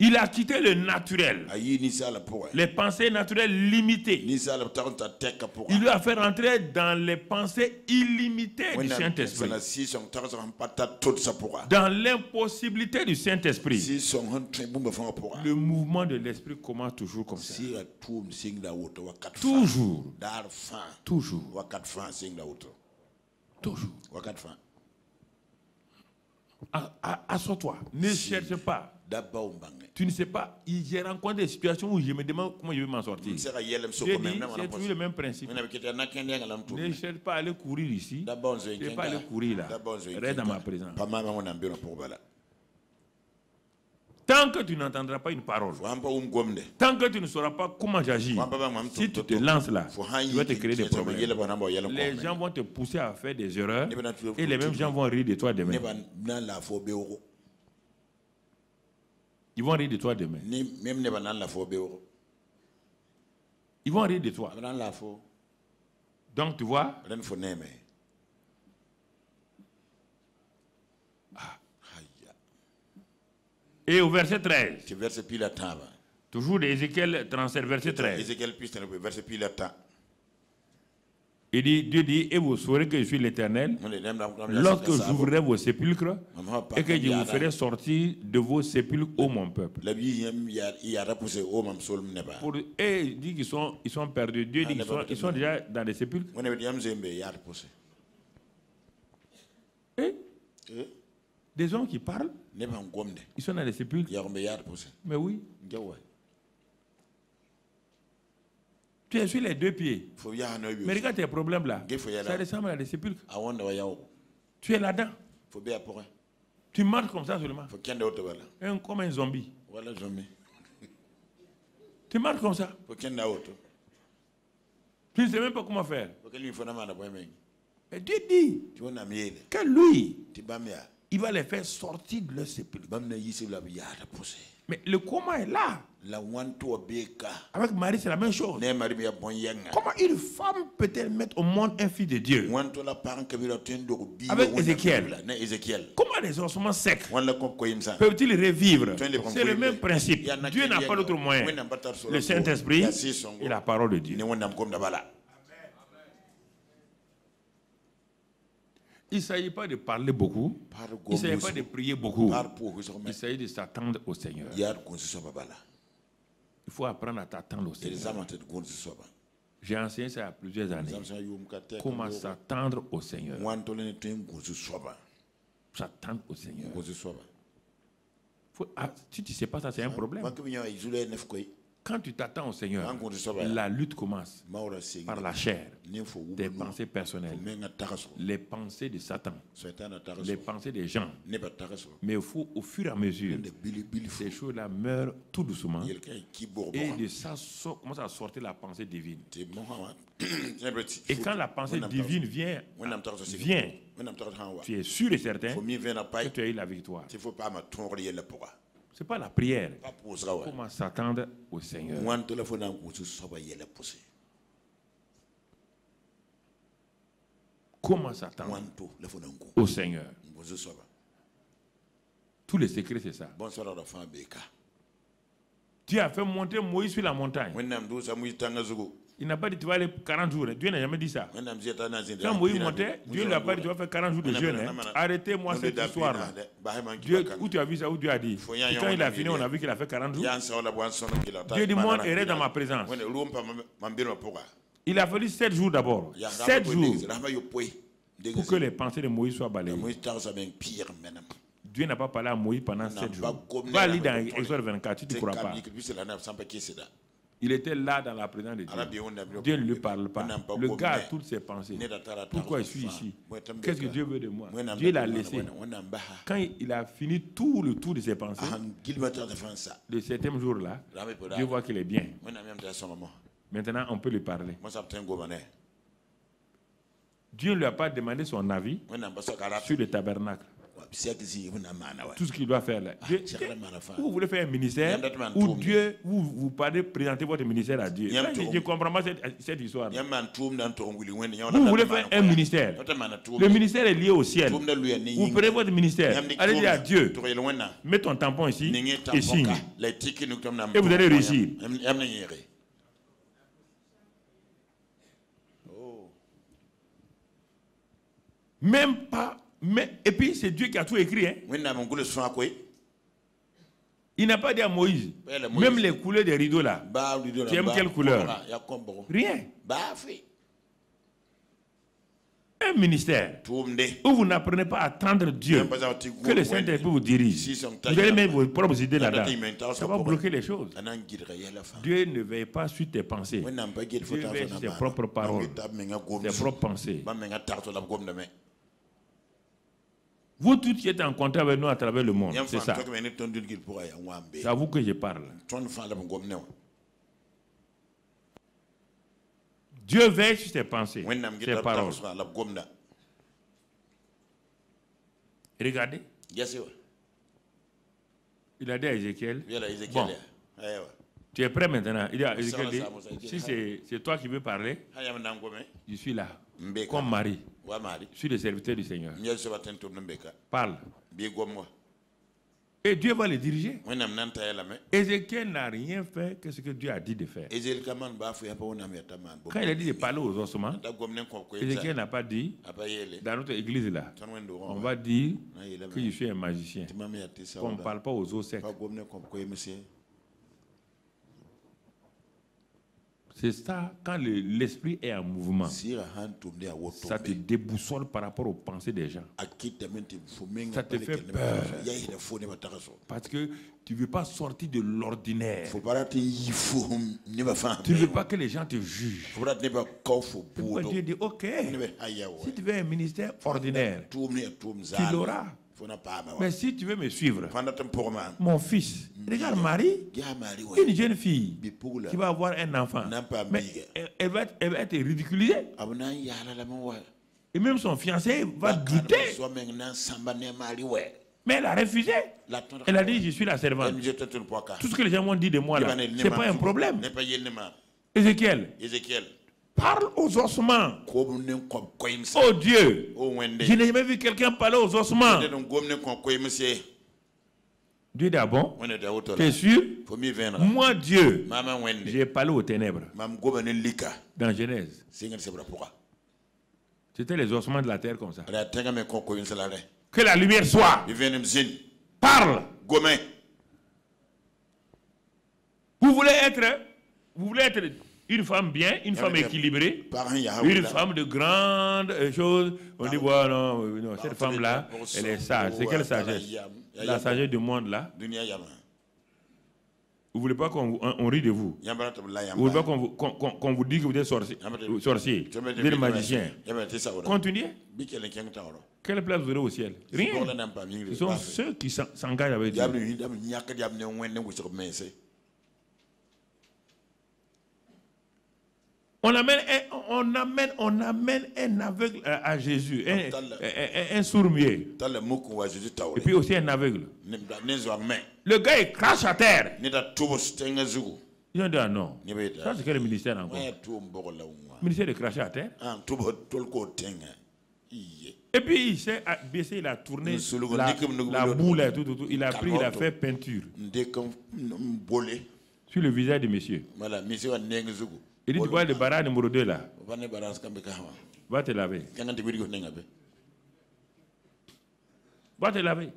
Il a quitté le naturel, les pensées naturelles limitées. Il lui a fait rentrer dans les pensées illimitées du Saint-Esprit, dans l'impossibilité du Saint-Esprit. Le mouvement de l'esprit commence toujours comme ça. Toujours. Assois-toi, ne cherche pas. Tu ne sais pas, j'ai rencontré des situations où je me demande comment je vais m'en sortir. J'ai trouvé le même principe. Ne cherche pas à aller courir ici, ne cherche pas à aller courir là. Reste dans ma présence. Tant que tu n'entendras pas une parole, tant que tu ne sauras pas comment j'agis, si tu te lances là, tu vas te créer des problèmes. Les gens vont te pousser à faire des erreurs et les mêmes gens vont rire de toi demain. Ils vont rire de toi demain. Ils vont rire de toi. Donc tu vois, et au verset 13, toujours d'Ézéchiel 37, verset 13, il dit, Dieu dit, et vous saurez que je suis l'Éternel, lorsque j'ouvrirai vos sépulcres et que je vous ferai sortir de vos sépulcres, ô mon peuple. Et il dit qu'ils sont perdus. Dieu dit qu'ils sont déjà dans les sépulcres. Et des hommes qui parlent, ils sont dans les sépulcres. Mais oui. Tu es sur les deux pieds. Mais regarde tes problèmes là. Ça ressemble à des sépulcres. Tu es là-dedans. Tu marches comme ça seulement. Comme un zombie. Tu marches comme ça. Tu ne sais même pas comment faire. Et Dieu dit que lui, il va les faire sortir de leur sépulcre. Mais le comment est là. Avec Marie, c'est la même chose. Comment une femme peut-elle mettre au monde un fils de Dieu? Avec Ézéchiel. Comment les ossements secs peuvent-ils revivre? C'est le même principe. Dieu n'a pas d'autre moyen. Le Saint-Esprit et la parole de Dieu. Il ne s'agit pas de parler beaucoup. Il ne s'agit pas de prier beaucoup. Il s'agit de s'attendre au Seigneur. Il faut apprendre à t'attendre au Seigneur. J'ai enseigné ça il y a plusieurs années. Comment s'attendre au Seigneur. S'attendre au Seigneur. Si tu ne sais pas ça, c'est un problème. Quand tu t'attends au Seigneur, la lutte commence par la chair, tes pensées personnelles, les pensées de Satan, les pensées des gens. Mais il faut, au fur et à mesure, ces choses-là meurent tout doucement et de ça commence à sortir la pensée divine. Et quand la pensée divine vient, tu es sûr et certain que tu as eu la victoire. Ce n'est pas la prière. Comment s'attendre au Seigneur. Comment s'attendre au Seigneur. Tous les secrets, c'est ça. Dieu a fait monter Moïse sur la montagne. Il n'a pas dit tu vas aller 40 jours. Dieu n'a jamais dit ça. Quand Moïse montait, Dieu ne lui a pas dit tu vas faire 40 jours de jeûne. Arrêtez-moi cette histoire-là. Où tu as vu ça? Où Dieu a dit? Et quand il a fini, on a vu qu'il a fait 40 jours. Dieu dit moi, errez dans ma présence. Il a fallu 7 jours d'abord. 7 jours pour que les pensées de Moïse soient balayées. Dieu n'a pas parlé à Moïse pendant 7 jours. Va lire dans Exode 24, tu ne crois pas. Il était là dans la présence de Dieu. Dieu ne lui parle pas. Le gars a toutes ses pensées. Pourquoi je suis ici? Qu'est-ce que Dieu veut de moi? Dieu l'a laissé. Quand il a fini tout le tour de ses pensées, le 7e jour-là, Dieu voit qu'il est bien. Maintenant, on peut lui parler. Dieu ne lui a pas demandé son avis sur le tabernacle. Tout ce qu'il doit faire là. Vous voulez faire un ministère où Dieu, vous parlez, présenter votre ministère à Dieu. Je ne comprends pas cette histoire. Vous voulez faire un ministère. Le ministère est lié au ciel. Vous prenez votre ministère. Allez dire à Dieu, mets ton tampon ici et signe. Et vous allez réussir. Même pas. Et puis c'est Dieu qui a tout écrit. Hein? Il n'a pas dit à Moïse, même les couleurs des rideaux là, tu aimes quelle couleur? Rien. Un ministère où vous n'apprenez pas à attendre Dieu, que le Saint-Esprit vous dirige. Vous allez mettre vos propres idées là-dedans. Ça va bloquer les choses. Dieu ne veille pas sur tes pensées. Dieu veille sur ses propres paroles, ses propres pensées. Vous tous qui êtes en contact avec nous à travers le monde, c'est ça. C'est à vous que je parle. Dieu veille sur ses pensées, ses paroles. Regardez. Il a dit à Ézéchiel, bon, tu es prêt maintenant? Il dit à Ézéchiel, si c'est toi qui veux parler, je suis là, comme Marie. Je suis le serviteur du Seigneur. Parle. Et Dieu va le diriger. Ézéchiel n'a rien fait que ce que Dieu a dit de faire. Quand il a dit de parler aux ossements, Ézéchiel n'a pas dit, dans notre église là, on va dire que je suis un magicien, qu'on ne parle pas aux os secs. C'est ça, quand l'esprit est en mouvement, ça te déboussole par rapport aux pensées des gens. Ça te fait peur. Parce que tu ne veux pas sortir de l'ordinaire. Tu ne veux pas que les gens te jugent. Pourquoi Dieu dit, ok, si tu veux un ministère ordinaire, tu l'auras. Mais si tu veux me suivre, mon fils, regarde Marie, une jeune fille qui va avoir un enfant, mais elle va être ridiculisée. Et même son fiancé va douter. Mais elle a refusé. Elle a dit, je suis la servante. Tout ce que les gens m'ont dit de moi là, ce n'est pas un problème. Ézéchiel. Parle aux ossements. Oh Dieu, je n'ai jamais vu quelqu'un parler aux ossements. Dieu dit, ah bon? Tu es sûr? Moi, Dieu, j'ai parlé aux ténèbres. Dans Genèse. C'était les ossements de la terre comme ça. Que la lumière soit. Parle. Vous voulez être une femme bien, une femme équilibrée, une femme de grandes choses. On dit, voilà, non, cette femme-là, elle est sage. C'est quelle sagesse? La sagesse du monde là. Vous ne voulez pas qu'on rit de vous? Vous ne voulez pas qu'on vous dise que vous êtes sorcier, vous êtes magicien? Continuez. Quelle place vous aurez au ciel? Rien. Ce sont ceux qui s'engagent avec Dieu. On amène un aveugle à Jésus, un sourd-muet. Et puis aussi un aveugle. Le gars, il crache à terre. Ils ont dit, ah non, ça c'est quel ministère encore? Le ministère de cracher à terre. Et puis il s'est baissé, il a tourné la boule et tout. Il a pris, il a fait peinture sur le visage de monsieur. Il dit, tu vois le bara numéro 2 là. Va te laver. Va te laver.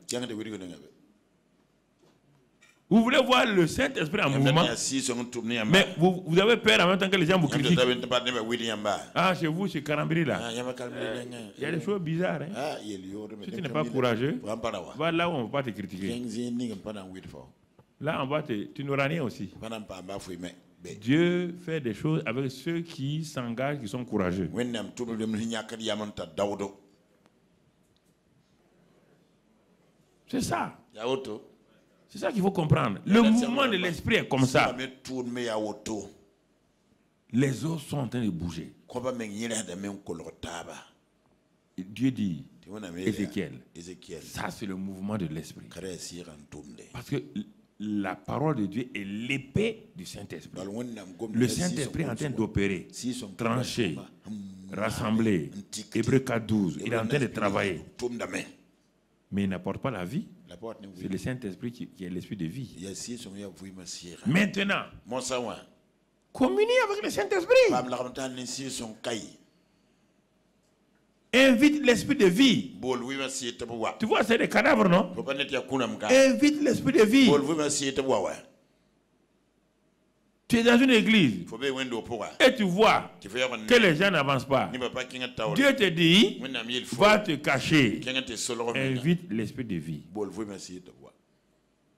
Vous voulez voir le Saint-Esprit en mouvement, mais vous avez peur en même temps que les gens vous critiquent. Ah, chez vous, chez Karambiri là, il y a des choses bizarres. Hein? Si tu n'es pas courageux, va là où on ne va pas te critiquer. Là, tu n'auras rien aussi. Dieu fait des choses avec ceux qui s'engagent, qui sont courageux. C'est ça. C'est ça qu'il faut comprendre. Le mouvement de l'esprit est comme ça. Les os sont en train de bouger. Et Dieu dit, Ézéchiel, ça c'est le mouvement de l'esprit. Parce que la parole de Dieu est l'épée du Saint-Esprit. Le Saint-Esprit est en train d'opérer, trancher, rassembler. Hébreux 4:12, il est en train de travailler. Mais il n'apporte pas la vie. C'est le Saint-Esprit qui est l'esprit de vie. Maintenant, communie avec le Saint-Esprit. Invite l'esprit de vie. Tu vois, c'est des cadavres, non? Invite l'esprit de vie. Tu es dans une église et tu vois que les gens n'avancent pas. Dieu te dit, va te cacher. Invite l'esprit de vie.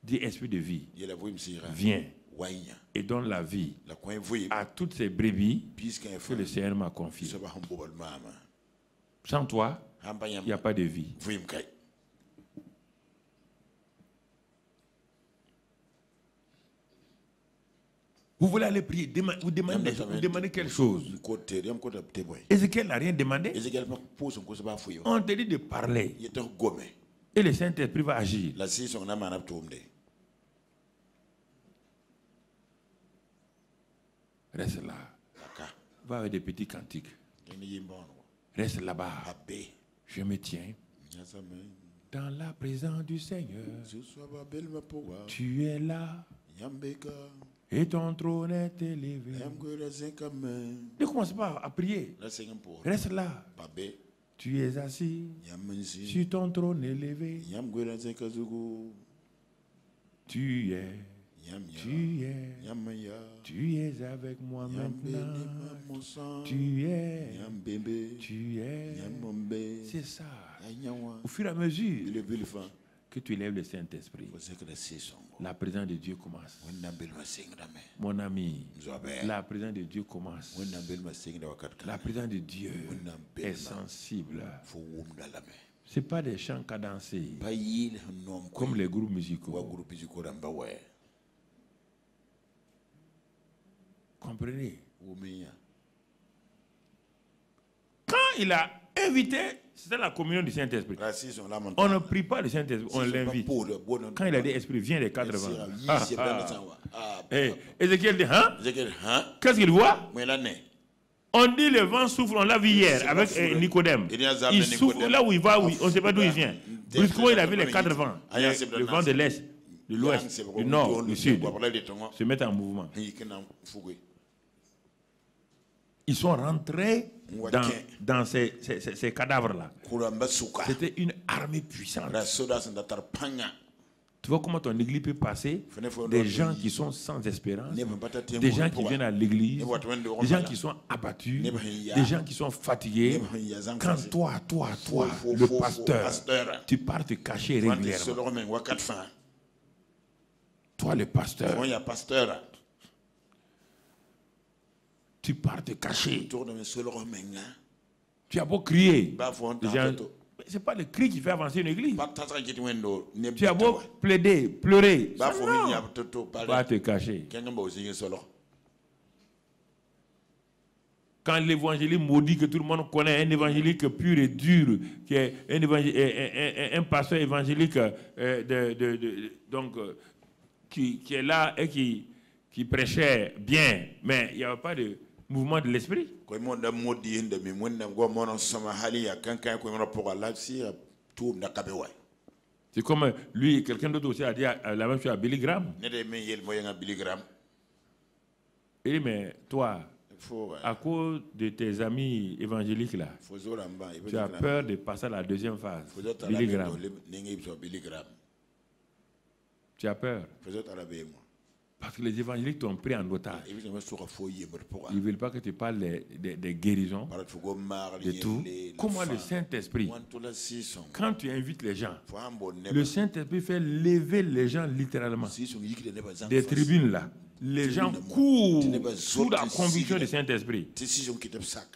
Dis, esprit de vie, viens et donne la vie à toutes ces brebis que le Seigneur m'a confiées. Sans toi, il n'y a pas de vie. Vous voulez aller prier, vous demandez quelque chose. Ézéchiel n'a rien demandé. On te dit de parler. Et le Saint-Esprit va agir. Reste là. Va avec des petits cantiques. Reste là-bas. Je me tiens dans la présence du Seigneur. Tu es là. Et ton trône est élevé. Ne commence pas à prier. Reste là. Tu es assis sur ton trône élevé. Tu es avec moi maintenant. Tu es. C'est ça. Au fur et à mesure que tu élèves le Saint-Esprit, la présence de Dieu commence. Mon ami, la présence de Dieu commence. La présence de Dieu est sensible. Ce n'est pas des chants cadencés comme les groupes musicaux. Comprenez? Quand il a invité, c'était la communion du Saint-Esprit. On ne prie pas le Saint-Esprit, on l'invite. Quand il a dit Esprit, viens des 80. Ézéchiel dit, hein? Qu'est-ce qu'il voit? On dit le vent souffle, on l'a vu hier avec Nicodème. Il souffle là où il va, on ne sait pas d'où il vient. Brusquement, il a vu les 4 vents. Le vent de l'Est, de l'Ouest, du Nord, du Sud se mettent en mouvement. Ils sont rentrés dans ces cadavres-là. C'était une armée puissante. Tu vois comment ton église peut passer des gens qui sont sans espérance, des gens qui viennent à l'église, des gens qui sont abattus, des gens qui sont fatigués. Quand toi, le pasteur, tu pars te cacher régulièrement. Toi, le pasteur, tu pars te cacher. Tu as beau crier. Ce n'est pas le cri qui fait avancer une église. Tu as beau plaider, pleurer. Va te cacher. Quand l'évangélique maudit que tout le monde connaît, un évangélique pur et dur, qui est un pasteur évangélique qui est là et qui prêchait bien, mais il n'y avait pas de mouvement de l'esprit. C'est comme lui, quelqu'un d'autre aussi a dit la même chose à Billy Graham. Il dit, mais toi, à cause de tes amis évangéliques là, tu as peur de passer à la deuxième phase. Billy Graham. Tu as peur. Parce que les évangéliques t'ont pris en otage. Ils ne veulent pas que tu parles des guérisons, de tout. Comment le Saint-Esprit, quand tu invites les gens, le Saint-Esprit fait lever les gens littéralement. Des tribunes là. Les gens courent sous la conviction du Saint-Esprit.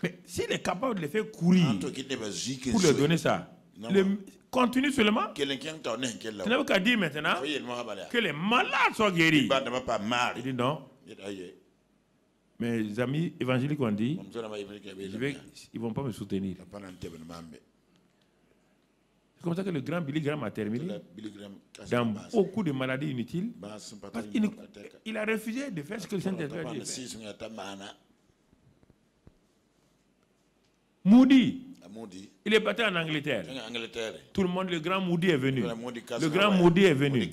Mais s'il est capable de les faire courir pour leur donner ça, continue seulement. Tu n'as qu'à dire maintenant que les malades soient guéris. Il dit non. Mes amis évangéliques ont dit, ils ne vont pas me soutenir. C'est comme ça que le grand Billy Graham a terminé dans beaucoup de maladies inutiles. Parce qu'il a refusé de faire ce que le Saint-Esprit a dit. Moody, il est parti en Angleterre. Tout le monde, le grand Moody est venu. Le grand Moody est venu.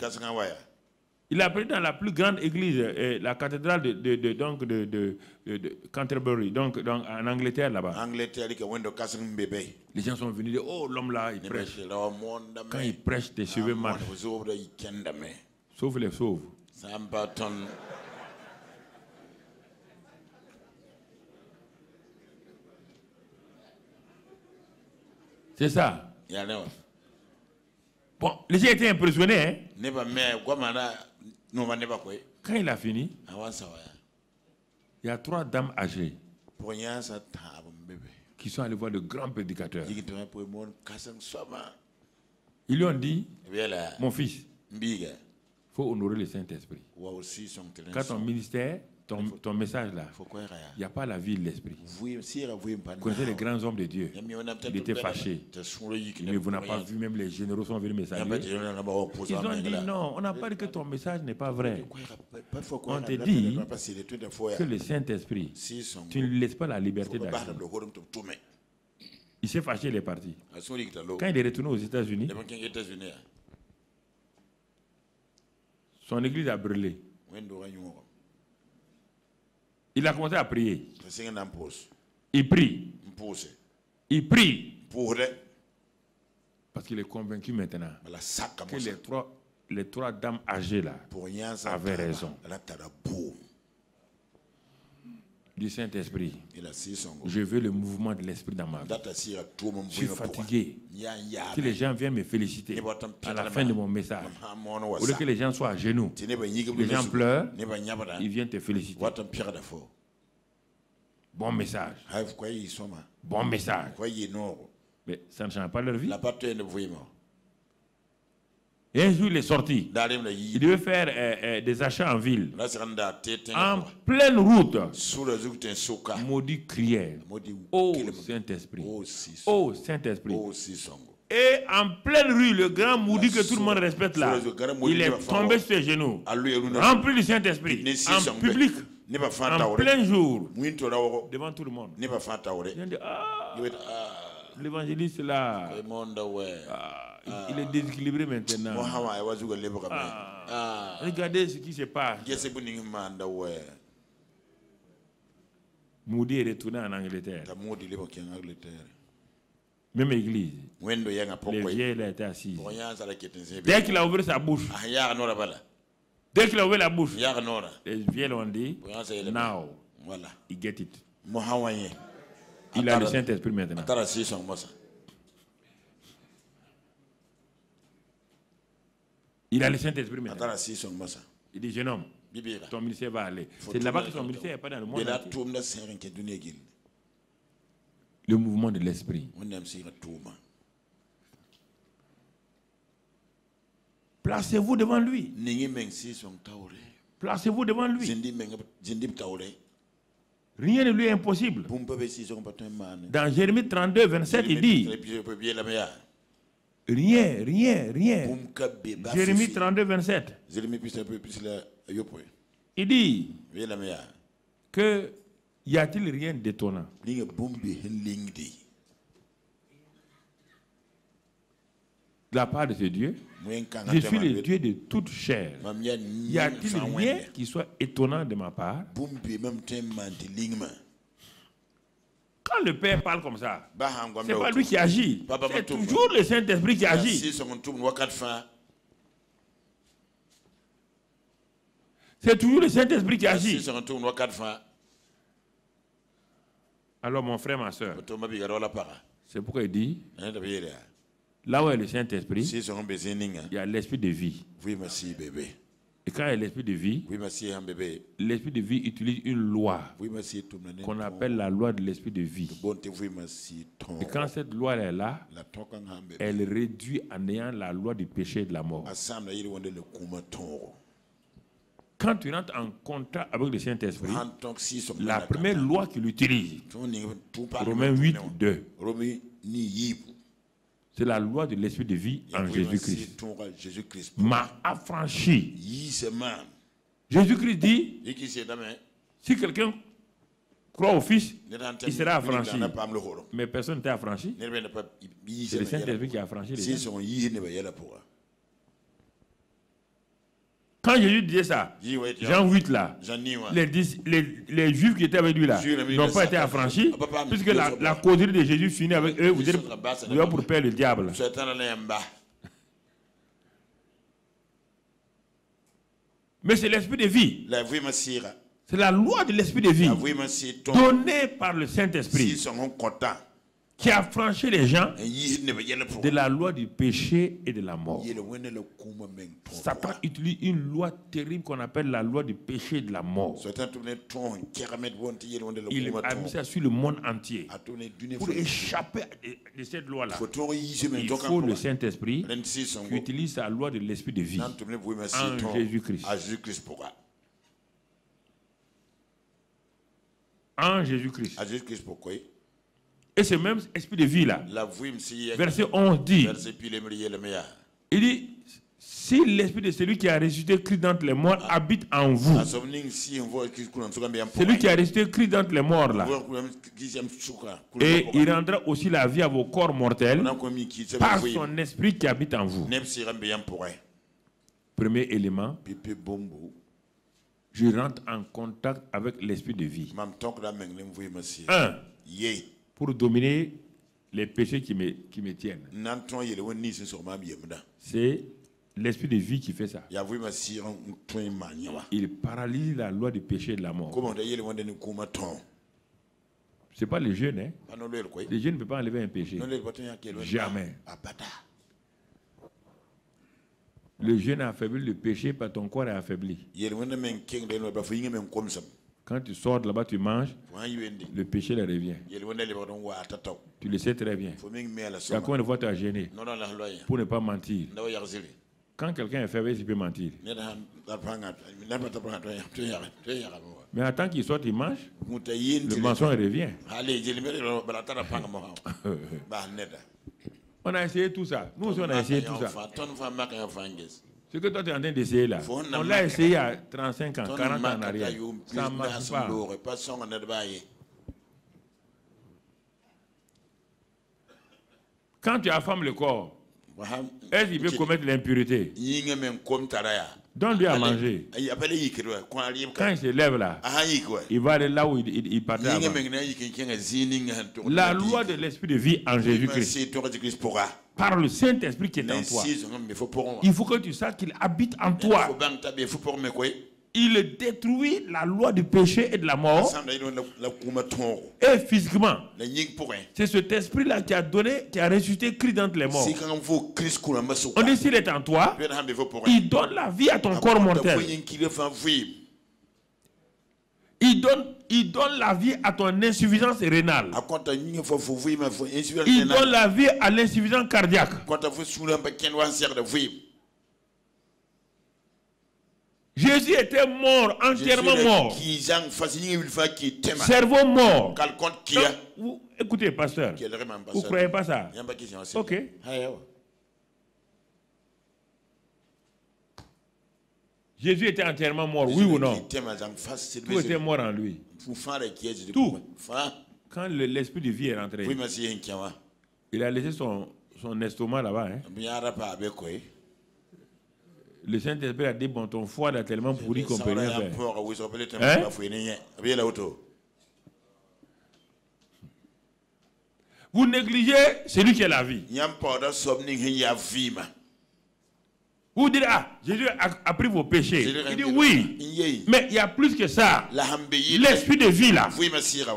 Il a pris dans la plus grande église, la cathédrale de Canterbury, donc en Angleterre là-bas. Les gens sont venus dire, oh l'homme là, il prêche. Quand il prêche, tes cheveux marchent. Sauf les sauves. C'est ça. Bon, les gens étaient impressionnés. Hein? Quand il a fini, il y a 3 dames âgées qui sont allées voir le grand prédicateur. Ils lui ont dit, mon fils, il faut honorer le Saint-Esprit. Quand ton ministère ton message là, il n'y a pas la vie de l'esprit. Vous connaissez les grands hommes de Dieu. Il était fâché. Mais vous n'avez pas vu, même les généraux sont venus me saluer. Ils ont dit non, on n'a pas dit que ton message n'est pas vrai. On te dit que le Saint-Esprit, tu ne laisses pas la liberté d'agir. Il s'est fâché, il est parti. Quand il est retourné aux États-Unis, son église a brûlé. Il a commencé à prier. Il prie. Il prie. Parce qu'il est convaincu maintenant que les trois dames âgées là avaient raison. Du Saint-Esprit, je veux le mouvement de l'Esprit dans ma vie. Je suis fatigué. Que les gens viennent me féliciter à la fin de mon message. Au lieu que les gens soient à genoux, les gens pleurent, ils viennent te féliciter. Bon message. Bon message. Mais ça ne change pas leur vie. Et un jour, il est sorti. Il devait faire des achats en ville. En pleine route, maudit criait. Oh Saint-Esprit. Oh Saint-Esprit. Et en pleine rue, le grand maudit que tout le monde respecte là, il est tombé sur ses genoux, rempli du Saint-Esprit, en public, en plein jour, devant tout le monde. Il a dit, l'évangéliste là, il est déséquilibré maintenant. Regardez ce qui se passe. Moody est retourné en Angleterre. Même église. Les vieilles là étaient assis. Dès qu'il a ouvert sa bouche, les vieilles ont dit, now, he get it. Il a le Saint-Esprit maintenant. Il a le Saint-Esprit maintenant. Il dit, jeune homme, ton ministère va aller. C'est là-bas que son ministère n'est pas dans le monde entier. Le mouvement de l'Esprit. Placez-vous devant lui. Placez-vous devant lui. Rien ne lui est impossible. Dans Jérémie 32, 27, il dit rien. Jérémie 32, 27. Il dit que y a-t-il rien d'étonnant? De la part de ce Dieu, je suis le Dieu de toute chair. Y a-t-il rien qui soit étonnant de ma part? Quand le Père parle comme ça, ce n'est pas lui qui agit. C'est toujours le Saint-Esprit qui agit. C'est toujours le Saint-Esprit qui agit. Alors mon frère, ma soeur, c'est pourquoi il dit, là où est le Saint-Esprit, il y a l'esprit de vie. Et quand il y a l'esprit de vie, l'esprit de vie utilise une loi qu'on appelle la loi de l'esprit de vie. Et quand cette loi est là, elle réduit à néant la loi du péché et de la mort. Quand tu rentres en contact avec le Saint-Esprit, la première loi qu'il utilise, Romains 8, 2, c'est la loi de l'esprit de vie en Jésus-Christ. M'a affranchi. Jésus-Christ dit, si quelqu'un croit au Fils, il sera affranchi. Mais personne n'était affranchi. C'est le Saint-Esprit qui a affranchi les gens. Quand Jésus disait ça, Jean 8 là, les Juifs qui étaient avec lui là n'ont pas été affranchis, puisque la causerie de Jésus finit avec eux, vous êtes pour perdre le diable. Mais c'est l'esprit de vie. C'est la loi de l'esprit de vie donnée par le Saint-Esprit qui a affranchi les gens de la loi du péché et de la mort. Satan utilise une loi terrible qu'on appelle la loi du péché et de la mort. Il a mis ça sur le monde entier. Pour échapper de cette loi-là, il faut le Saint-Esprit qui utilise la loi de l'esprit de vie en Jésus-Christ. en Jésus-Christ. Et ce même esprit de vie là, verset 11 dit, il dit, si l'esprit de celui qui a ressuscité Christ d'entre les morts habite en vous, celui qui a ressuscité Christ d'entre les morts là, et il rendra aussi la vie à vos corps mortels par son esprit qui habite en vous. Premier élément, je rentre en contact avec l'esprit de vie. Un, pour dominer les péchés qui me tiennent. C'est l'esprit de vie qui fait ça. Il paralyse la loi du péché et de la mort. Ce n'est pas le jeûne. Hein? Le jeûne ne peut pas enlever un péché. Jamais. Le jeûne affaiblit le péché, pas ton corps est affaibli. Quand tu sors de là-bas, tu manges, le péché le revient. Tu le sais très bien. Il y a combien de fois tu as gêné pour ne pas mentir? Quand quelqu'un est faible, il peut mentir. Mais attends qu'il sorte, il mange, le mensonge revient. On a essayé tout ça. Nous aussi, on a essayé tout ça. Ce que toi, tu es en train d'essayer là, on l'a essayé à 35 ans, 40 ans en arrière. Ça ne marche pas. Quand tu affames le corps, est-ce qu'il peut commettre l'impureté? Donne-lui à manger. Quand il se lève là, il va aller là où il partait avant. La loi de l'esprit de vie en Jésus-Christ, par le Saint-Esprit qui est en toi, il faut que tu saches qu'il habite en toi. Il détruit la loi du péché et de la mort. Et physiquement, c'est cet esprit-là qui a donné, qui a ressuscité Christ d'entre les morts. On dit s'il est en toi, il donne la vie à ton corps mortel. Il donne la vie à ton insuffisance rénale. Il donne la vie à l'insuffisance cardiaque. Jésus était mort, entièrement mort. Cerveau mort. Donc, écoutez, pasteur, vous ne croyez pas ça? Ok. Jésus était entièrement mort, oui ou non? Tout était mort en lui. Tout. Quand l'esprit de vie est rentré, il a laissé son estomac là-bas. Hein? Le Saint-Esprit a dit, bon, ton foie est tellement pourri qu'on peut rien faire. Hein? Vous négligez celui qui est la vie. Vous dites, ah, Jésus a pris vos péchés. Il dit oui, mais il y a plus que ça. L'esprit de vie là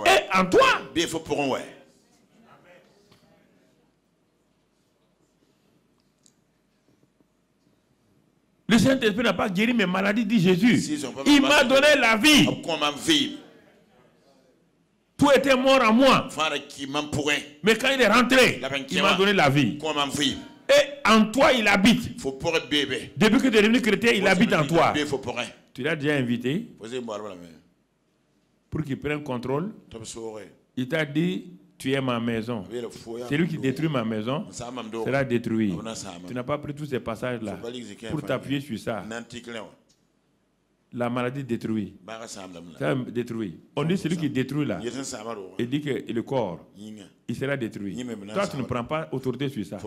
est en toi. Le Saint-Esprit n'a pas guéri mes maladies, dit Jésus. Il m'a donné la vie. Tout était mort en moi. Mais quand il est rentré, il m'a donné la vie. Et en toi, il habite. Depuis que tu es devenu chrétien, il habite en toi. Tu l'as déjà invité pour qu'il prenne contrôle. Il t'a dit, tu es ma maison. Celui qui détruit ma maison sera détruit. Tu n'as pas pris tous ces passages-là pour t'appuyer sur ça. La maladie détruit. Ça détruit. On dit celui qui détruit là, il dit que le corps, il sera détruit. Toi, tu ne prends pas autorité sur ça.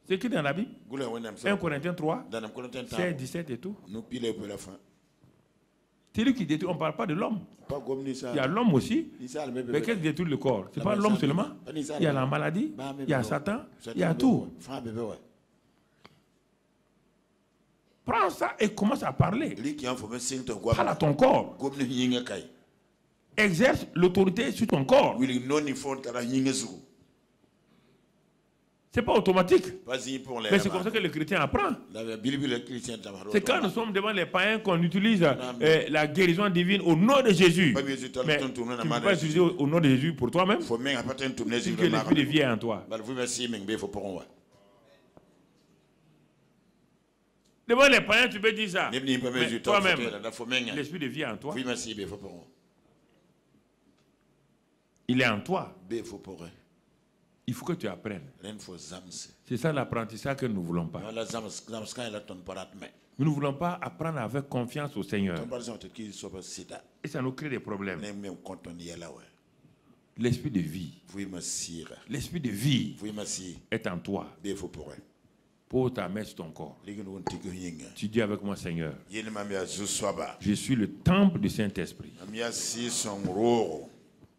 C'est écrit dans la Bible. 1 Corinthiens 3, 16, 17 et tout. C'est lui qui détruit. On ne parle pas de l'homme. Il y a l'homme aussi. Mais qu'est-ce qui détruit le corps? Ce n'est pas l'homme seulement. Il y a la maladie, il y a Satan, il y a tout. Prends ça et commence à parler. Parle à ton corps. Exerce l'autorité sur ton corps. C'est pas automatique. Mais c'est comme ça que le chrétien apprend. C'est quand nous sommes devant les païens qu'on utilise la guérison divine au nom de Jésus. Mais tu ne peux pas utiliser au nom de Jésus pour toi-même. Si que l'esprit de vie est en toi. Devant les païens, tu peux dire ça. Mais toi-même, l'esprit de vie est en toi. Il est en toi. Il faut que tu apprennes. C'est ça l'apprentissage que nous ne voulons pas. Nous ne voulons pas apprendre avec confiance au Seigneur. Et ça nous crée des problèmes. L'esprit de vie. L'esprit de vie est en toi. Pour ta main sur ton corps. Tu dis avec moi, Seigneur, je suis le temple du Saint-Esprit.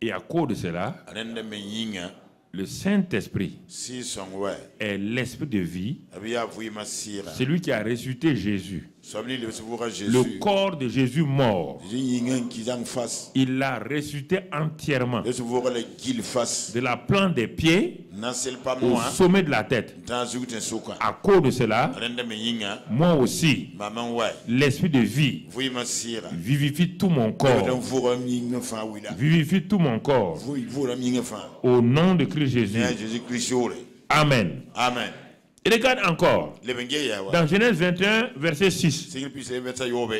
Et à cause de cela, le Saint-Esprit est l'esprit de vie. C'est lui qui a ressuscité Jésus. Le corps de Jésus mort, il l'a ressuscité entièrement. De la plante des pieds au sommet de la tête. À cause de cela, moi aussi, l'esprit de vie vivifie tout mon corps. Vivifie tout mon corps. Au nom de Christ Jésus. Amen. Amen. Et regarde encore, dans Genèse 21, verset 6,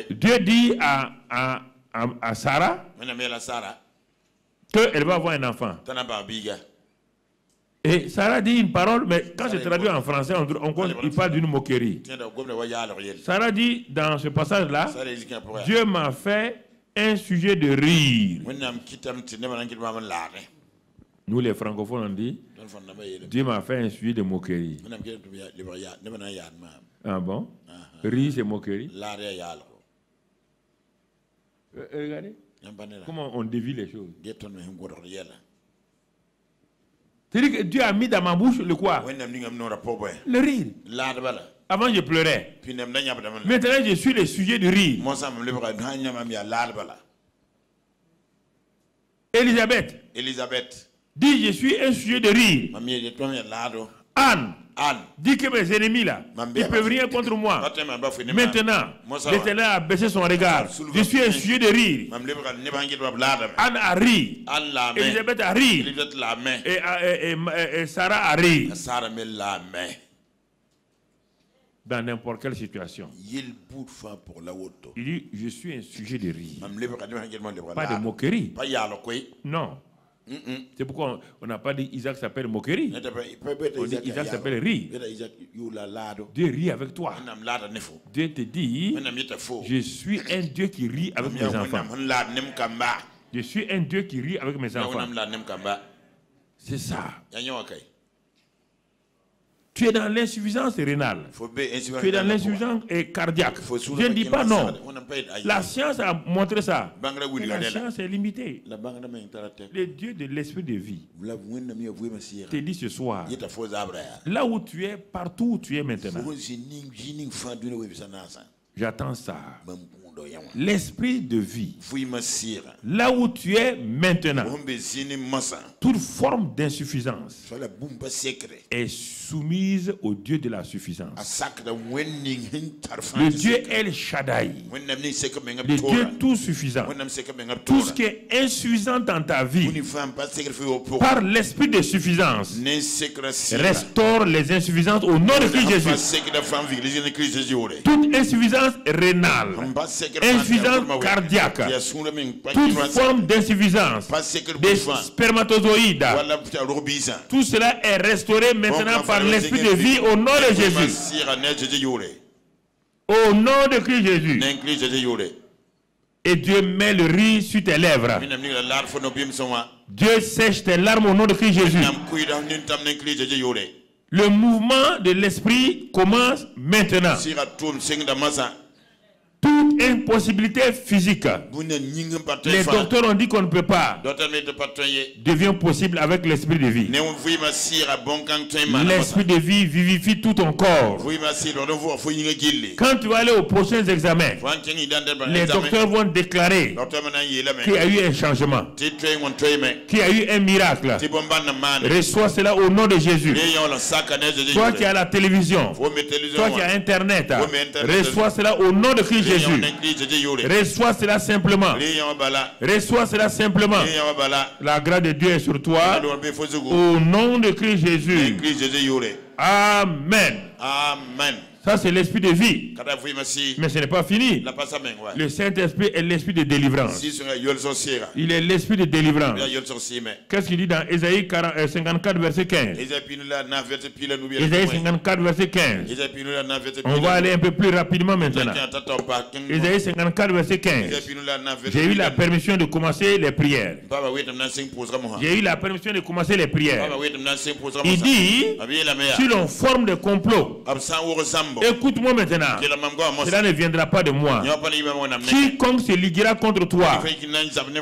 Dieu dit à Sarah qu'elle va avoir un enfant. Et Sarah dit une parole, mais quand je traduis en français, il parle d'une moquerie. Sarah dit dans ce passage-là, Dieu m'a fait un sujet de rire. Nous les francophones on dit, Dieu m'a fait un sujet de moquerie. Ah bon? Rire c'est moquerie. Regardez comment on dévie les choses. C'est-à-dire que Dieu a mis dans ma bouche le quoi? Le rire. Avant je pleurais. Maintenant je suis le sujet de rire. Élisabeth dit je suis un sujet de rire. Anne dit que mes ennemis là, ils ne peuvent rien contre moi. Maintenant, l'Éternel a baissé son regard. Je suis un sujet de rire. Anne a ri. Élisabeth a ri. Et Sarah a ri. Dans n'importe quelle situation. Il dit, je suis un sujet de rire. Pas de moquerie. Non. C'est pourquoi on n'a pas dit Isaac s'appelle moquerie. On dit Isaac s'appelle rire. Dieu rit avec toi. Dieu te dit, je suis un Dieu qui rit avec mes enfants. Je suis un Dieu qui rit avec mes enfants. C'est ça. Tu es dans l'insuffisance rénale. Tu es dans l'insuffisance cardiaque. Je ne dis pas non. La science a montré ça. Mais la science est limitée. Le Dieu de l'esprit de vie te dit ce soir, là où tu es, partout où tu es maintenant, j'attends ça. L'esprit de vie, là où tu es maintenant, toute forme d'insuffisance est soumise au Dieu de la suffisance. Le Dieu El Shaddai, le Dieu tout suffisant. Tout ce qui est insuffisant dans ta vie, par l'esprit de suffisance, restaure les insuffisances au nom de Christ Jésus. Toute insuffisance rénale, insuffisance cardiaque, toute forme d'insuffisance des spermatozoïdes, tout cela est restauré maintenant par l'esprit de vie au nom de Jésus. Au nom de Christ Jésus. Et Dieu met le rire sur tes lèvres. Dieu sèche tes larmes au nom de Christ Jésus. Le mouvement de l'esprit commence maintenant. Toute impossibilité physique, les docteurs ont dit qu'on ne peut pas, devient possible avec l'esprit de vie. L'esprit de vie vivifie tout ton corps. Quand tu vas aller aux prochains examens, les docteurs vont déclarer qu'il y a eu un changement, qu'il y a eu un miracle. Reçois cela au nom de Jésus. Toi qui as la télévision, toi qui as Internet, reçois cela au nom de Christ Jésus. Reçois cela simplement. Reçois cela simplement. La grâce de Dieu est sur toi. Au nom de Christ Jésus. Amen. Amen. Ça, c'est l'esprit de vie. Mais ce n'est pas fini. Le Saint-Esprit est l'esprit de délivrance. Il est l'esprit de délivrance. Qu'est-ce qu'il dit dans Ésaïe 54, verset 15? Ésaïe 54, verset 15. On va aller un peu plus rapidement maintenant. Ésaïe 54, verset 15. J'ai eu la permission de commencer les prières. J'ai eu la permission de commencer les prières. Il dit, si l'on forme des complots, écoute-moi maintenant, cela ne viendra pas de moi. Quiconque se liguera contre toi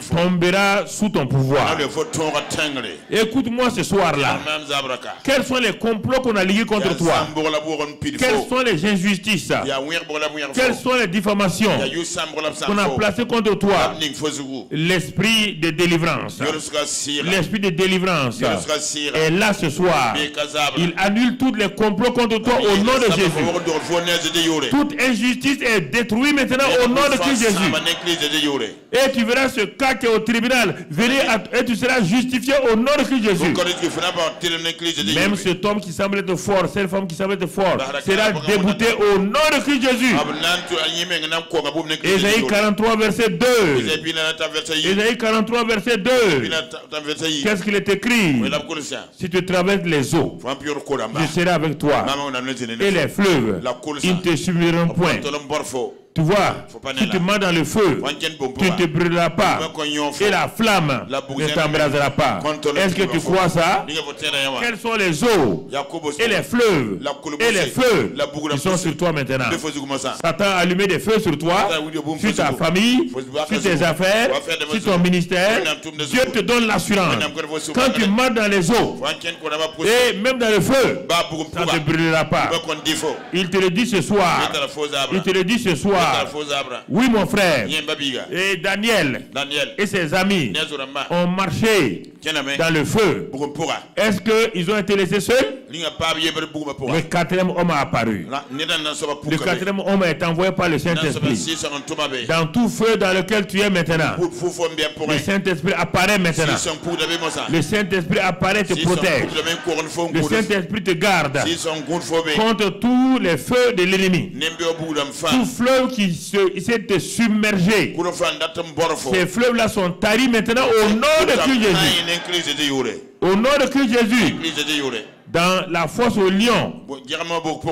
tombera sous ton pouvoir. Écoute-moi ce soir-là. Quels sont les complots qu'on a ligués contre toi? Quelles sont les injustices? Quelles sont les diffamations qu'on a placées contre toi? L'esprit de délivrance. L'esprit de délivrance est là ce soir. Il annule tous les complots contre toi au nom de Jésus. Toute injustice est détruite maintenant au nom de Christ Jésus. Et tu verras ce cas qui est au tribunal venir et tu seras justifié au nom de Christ Jésus. Même cet homme qui semble être fort, cette femme qui semble être fort, sera débouté au nom de Christ Jésus. Ésaïe 43 verset 2. Ésaïe 43 verset 2. Qu'est-ce qu'il est écrit? Si tu traverses les eaux, je serai avec toi. Et les fleuves, ils ne te submergeront point. Tu vois, si tu mets dans le feu, tu ne te brûleras pas. Et la flamme ne t'embrasera pas. Est-ce que tu crois ça? Quelles sont les eaux et les fleuves et les feux qui sont sur toi maintenant? Satan a allumé des feux sur toi, sur ta famille, sur tes affaires, sur ton ministère. Dieu te donne l'assurance. Quand tu marches dans les eaux et même dans le feu, ça ne te brûlera pas. Il te le dit ce soir. Il te le dit ce soir. Oui, mon frère. Et Daniel et ses amis ont marché dans le feu. Est-ce qu'ils ont été laissés seuls? Le quatrième homme a apparu. Le quatrième homme est envoyé par le Saint-Esprit. Dans tout feu dans lequel tu es maintenant, le Saint-Esprit apparaît maintenant. Le Saint-Esprit apparaît et te protège. Le Saint-Esprit te garde contre tous les feux de l'ennemi. Tout fleuve qui s'est submergé, ces fleuves-là sont taris maintenant au nom de Christ Jésus. Au nom de Christ Jésus. Dans la fosse aux lions,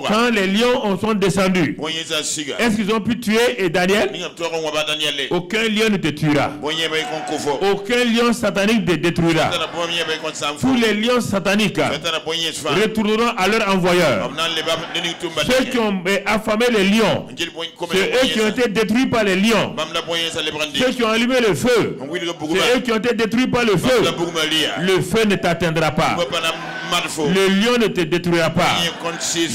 quand les lions sont descendus, est-ce qu'ils ont pu tuer Daniel? Aucun lion ne te tuera. Aucun lion satanique ne te détruira. Tous les lions sataniques retourneront à leur envoyeur. Ceux qui ont affamé les lions, c'est eux qui ont été détruits par les lions. Ceux qui ont allumé le feu, c'est eux qui ont été détruits par le feu. Le feu ne t'atteindra pas. Le lion ne te détruira pas.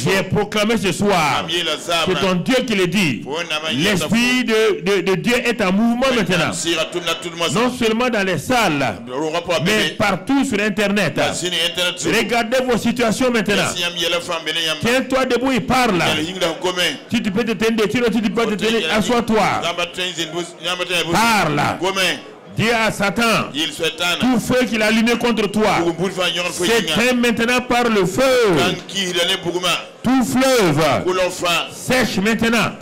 J'ai proclamé ce soir, c'est ton Dieu qui le dit. L'esprit de Dieu est en mouvement maintenant. Non seulement dans les salles, mais partout sur Internet. Regardez vos situations maintenant. Tiens-toi debout et parle. Si tu peux te tenir, si tu peux te tenir, assois-toi. Parle. Dis à Satan, tout feu qu'il a allumé contre toi, s'éteint maintenant par le feu. Tout fleuve sèche maintenant.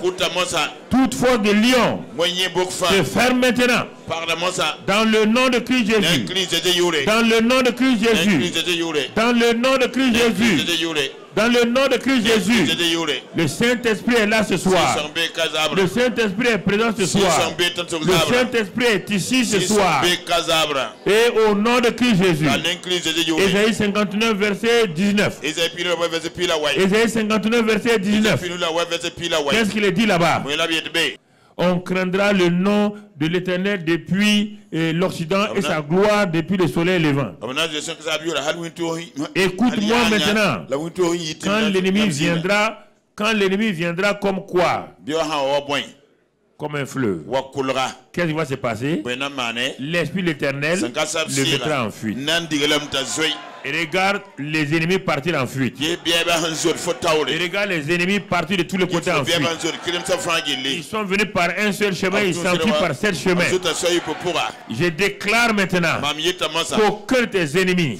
Toute force de lion se ferme maintenant. Dans le nom de Christ Jésus. Dans le nom de Christ Jésus. Dans le nom de Christ Jésus. Dans le nom de Christ Jésus. Le Saint-Esprit est là ce soir. Le Saint-Esprit est présent ce soir. Le Saint-Esprit est ici ce soir. Et au nom de Christ Jésus. Ésaïe 59 verset 19. Ésaïe 59 verset 19. Qu'est-ce qu'il est dit là-bas? On craindra le nom de l'Éternel depuis l'Occident et sa gloire depuis le soleil levant. Écoute-moi maintenant. Quand l'ennemi viendra comme quoi? Comme un fleuve. Qu'est-ce qui va se passer? L'Esprit de l'Éternel le mettra en fuite. Et regarde les ennemis partir en fuite. Et regarde les ennemis partir de tous les côtés en fuite. Ils sont venus par un seul chemin, ils s'enfuient par 7 chemins. Je déclare maintenant qu'aucun de tes ennemis,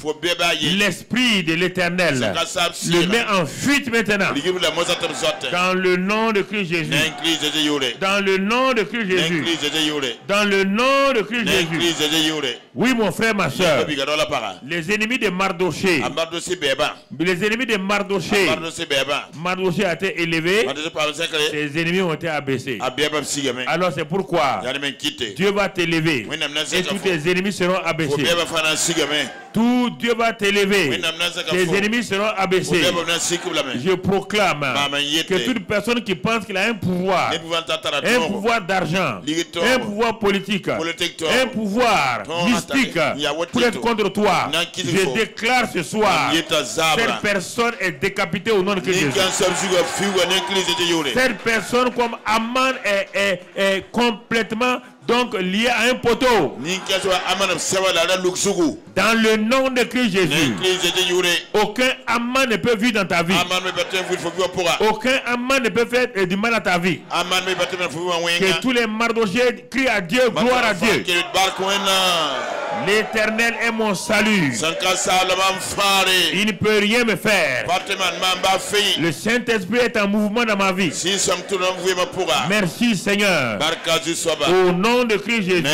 l'esprit de l'Éternel, le met en fuite maintenant. Dans le nom de Christ Jésus. Dans le nom de Christ Jésus. Dans le nom de Christ Jésus. Oui, mon frère, ma soeur. Les ennemis de Mardoché. Les ennemis de Mardoché. Mardoché a été élevé. Ses ennemis ont été abaissés. Alors c'est pourquoi Dieu va t'élever. Et tous tes ennemis seront abaissés. Tout Dieu va t'élever. Tes ennemis seront abaissés. Je proclame que toute personne qui pense qu'il a un pouvoir d'argent, un pouvoir politique, un pouvoir mystique pour être contre toi, je déclare ce soir, cette personne est décapitée au nom de Jésus. Cette personne comme Aman est complètement donc lié à un poteau. Dans le nom de Christ Jésus. Aucun amant ne peut vivre dans ta vie. Aucun amant ne peut faire du mal à ta vie. Que tous les Mardochés crient à Dieu, gloire à Dieu. L'Éternel est mon salut. Il ne peut rien me faire. Le Saint-Esprit est en mouvement dans ma vie. Merci Seigneur. Au nom de Christ Jésus.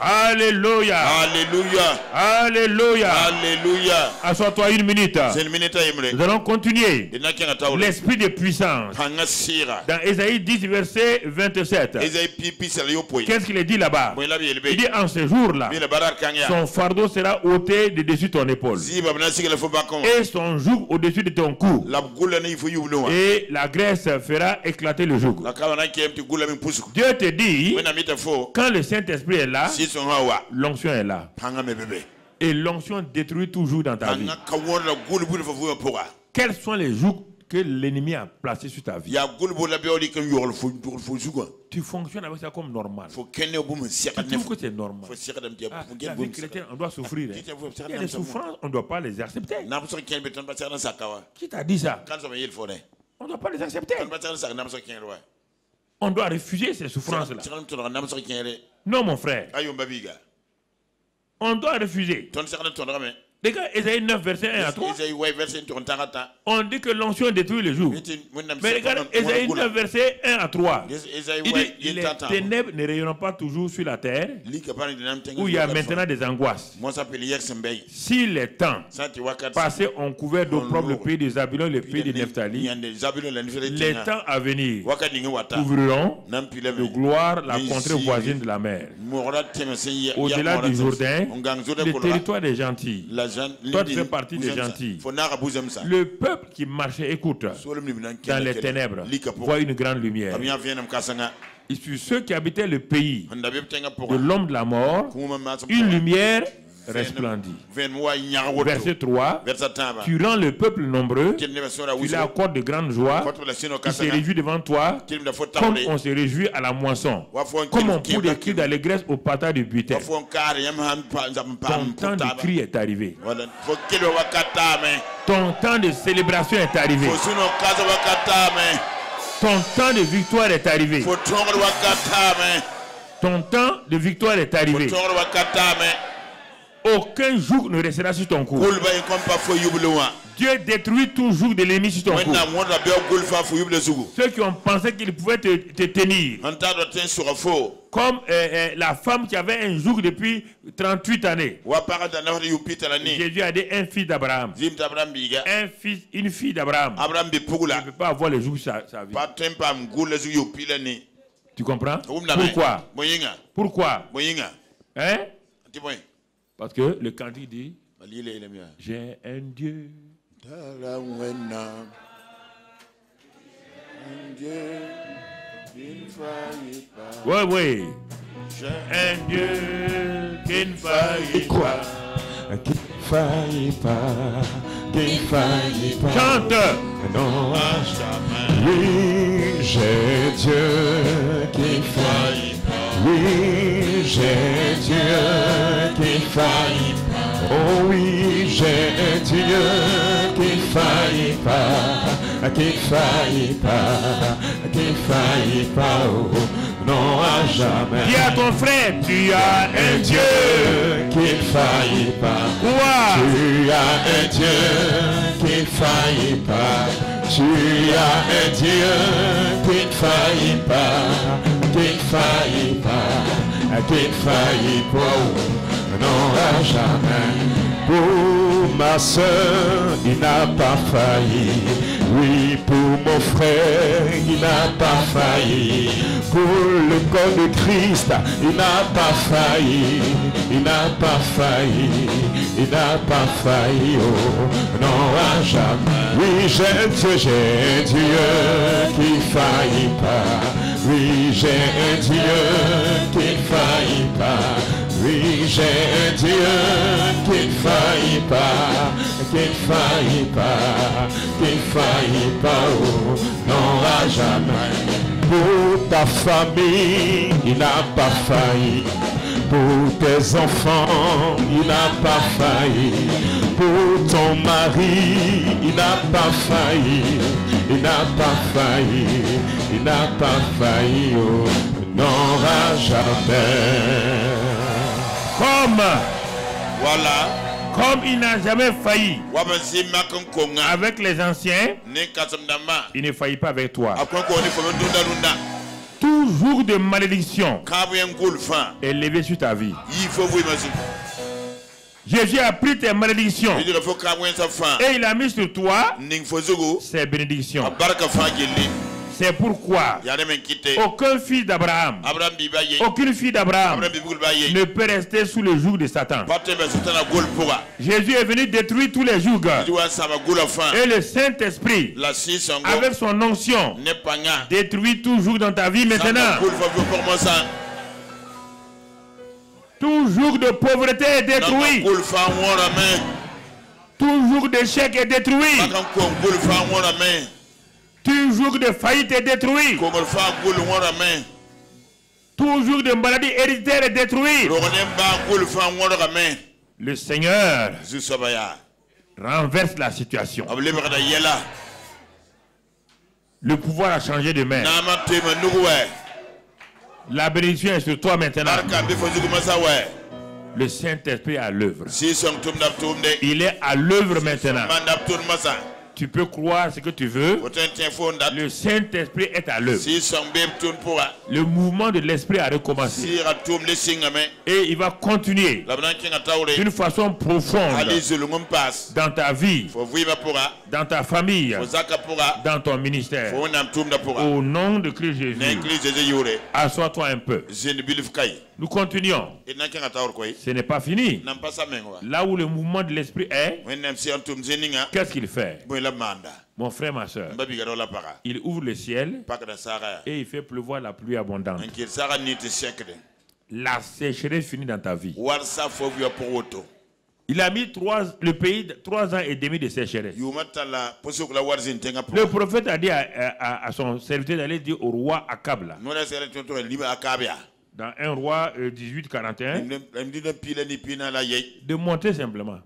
Alléluia. Alléluia. Alléluia. Alléluia. Assois-toi une minute. Nous allons continuer. L'esprit de puissance. Dans Ésaïe 10, verset 27. Qu'est-ce qu'il dit là-bas? Il dit en ce jour-là, son fardeau sera ôté de dessus ton épaule. Et son joug au-dessus de ton cou. Et la graisse fera éclater le joug. Dieu te dit, quand le Saint-Esprit est là, l'onction est là. Et l'onction détruit toujours dans ta vie. Quels sont les jougs que l'ennemi a placés sur ta vie? Tu fonctionnes avec ça comme normal. Tu trouves que c'est normal. La vie chrétienne, on doit souffrir. Il y a des souffrances, on ne doit pas les accepter. Qui t'a dit ça? On ne doit pas les accepter. On doit refuser ces souffrances-là. Non, mon frère. On doit refuser. Regarde Ésaïe 9, verset 1 à 3. On dit que l'onction détruit le jour. Mais regarde Ésaïe 9, verset 1 à 3. Il dit, les ténèbres ne rayonnent pas toujours sur la terre, où il y a maintenant des angoisses. Si les temps passés ont couvert d'opprobre le pays des Zabulon, le pays de Nephtali, les temps à venir couvriront de gloire la contrée voisine de la mer. Au-delà du Jourdain, le territoire des gentils. Toi, tu fais partie des gentils. Le peuple qui marchait, écoute, dans les ténèbres, voit une grande lumière. Et sur ceux qui habitaient le pays de l'homme de la mort, une lumière resplendit. Verset 3. Tu rends le peuple nombreux, tu leur accordes de grandes joies, il se réjouit devant toi, comme on se réjouit à la moisson, comme on pousse des cris d'allégresse au partage du butin. Ton temps de cri est arrivé. Ton temps de célébration est arrivé. Ton temps de victoire est arrivé. Ton temps de victoire est arrivé. Aucun joug ne restera sur ton cou. Dieu détruit tout joug de l'ennemi sur ton cou. Ceux qui ont pensé qu'ils pouvaient te tenir. Comme la femme qui avait un joug depuis 38 années. Jésus a dit un fils d'Abraham. Une fille d'Abraham. Ne peut pas avoir le joug sur sa vie. Tu comprends? Pourquoi? Pourquoi? Hein? Parce que le cantique dit, j'ai un Dieu. Oui, oui. J'ai un Dieu qui ne faillit pas. Qui ne faillit pas. Qui ne faillit pas. Chante. Non. Oui, j'ai Dieu qui ne faillit pas. Oui, j'ai Dieu qui ne faillit pas. Oh oui, j'ai un Dieu qui ne faillit pas, qui ne faillit pas, qui ne faillit pas, oh, non à jamais. Dis à ton frère, tu as un Dieu qui ne faillit pas. Quoi? Tu as un Dieu qui ne faillit pas. Tu as un Dieu qui ne faillit pas, qui ne faillit pas, qui ne faillit pas, non à jamais. Pour ma soeur, il n'a pas failli. Oui, pour mon frère, il n'a pas failli. Pour le corps de Christ, il n'a pas failli. Il n'a pas failli. Il n'a pas failli. Oh, non, à jamais. Oui, j'ai un Dieu qui ne faillit pas. Oui, j'ai un Dieu qui ne faillit pas. Oui, j'ai un Dieu qui ne faillit pas, qui ne faillit pas, qui ne faillit pas, oh, non à jamais. Pour ta famille, il n'a pas failli. Pour tes enfants, il n'a pas failli. Pour ton mari, il n'a pas failli. Il n'a pas failli. Il n'a pas failli, oh, non à jamais. Comme il n'a jamais failli avec les anciens, il ne faillit pas avec toi. Tout jour de malédiction est levé sur ta vie. Jésus a pris tes malédictions et il a mis sur toi ses bénédictions. C'est pourquoi aucun fils d'Abraham, aucune fille d'Abraham ne peut rester sous le joug de Satan. Jésus est venu détruire tous les jougs. Et le Saint-Esprit, avec son onction, détruit tout joug dans ta vie maintenant. Tout joug de pauvreté est détruit. Tout joug d'échec est détruit. Tout jour de faillite est détruit. Tout jour de maladie héréditaire est détruit. Le Seigneur renverse la situation. Le pouvoir a changé de main. La bénédiction est sur toi maintenant. Le Saint-Esprit est à l'œuvre. Il est à l'œuvre maintenant. Tu peux croire ce que tu veux. Le Saint-Esprit est à l'œuvre. Le mouvement de l'Esprit a recommencé. Et il va continuer d'une façon profonde dans ta vie, dans ta famille, dans ton ministère. Au nom de Christ Jésus, assois-toi un peu. Nous continuons. Ce n'est pas fini. Là où le mouvement de l'Esprit est, qu'est-ce qu'il fait? Mon frère, ma soeur, il ouvre le ciel et il fait pleuvoir la pluie abondante. La sécheresse finit dans ta vie. Il a mis le pays 3 ans et demi de sécheresse. Le prophète a dit à son serviteur d'aller dire au roi Akab, dans 1 roi 18-41, de monter simplement.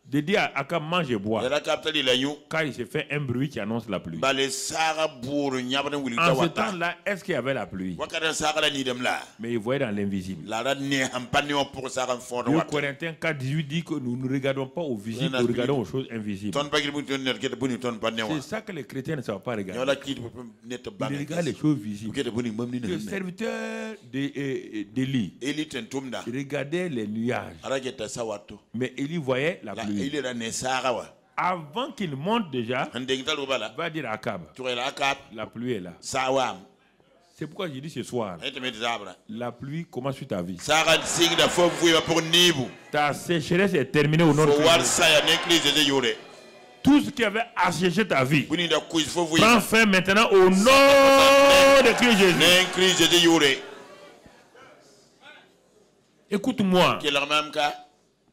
De dire à Akab, mange et bois, car il s'est fait un bruit qui annonce la pluie. En ce temps-là, est-ce qu'il y avait la pluie? Mais il voyait dans l'invisible. 2 Corinthiens 4-18 dit que nous ne regardons pas au visible, nous regardons aux choses invisibles. C'est ça que les chrétiens ne savent pas regarder. Ils regardent les choses visibles. Le serviteur d'Élie, il regardait les nuages, mais Élie voyait la pluie. Avant qu'il monte déjà, il va dire à Akab, la pluie est là. C'est pourquoi je dis ce soir, la pluie commence sur ta vie. Ta sécheresse est terminée au nom de Christ. Tout ce qui avait asséché ta vie prend fin maintenant au nom de Christ Jésus. Écoute-moi.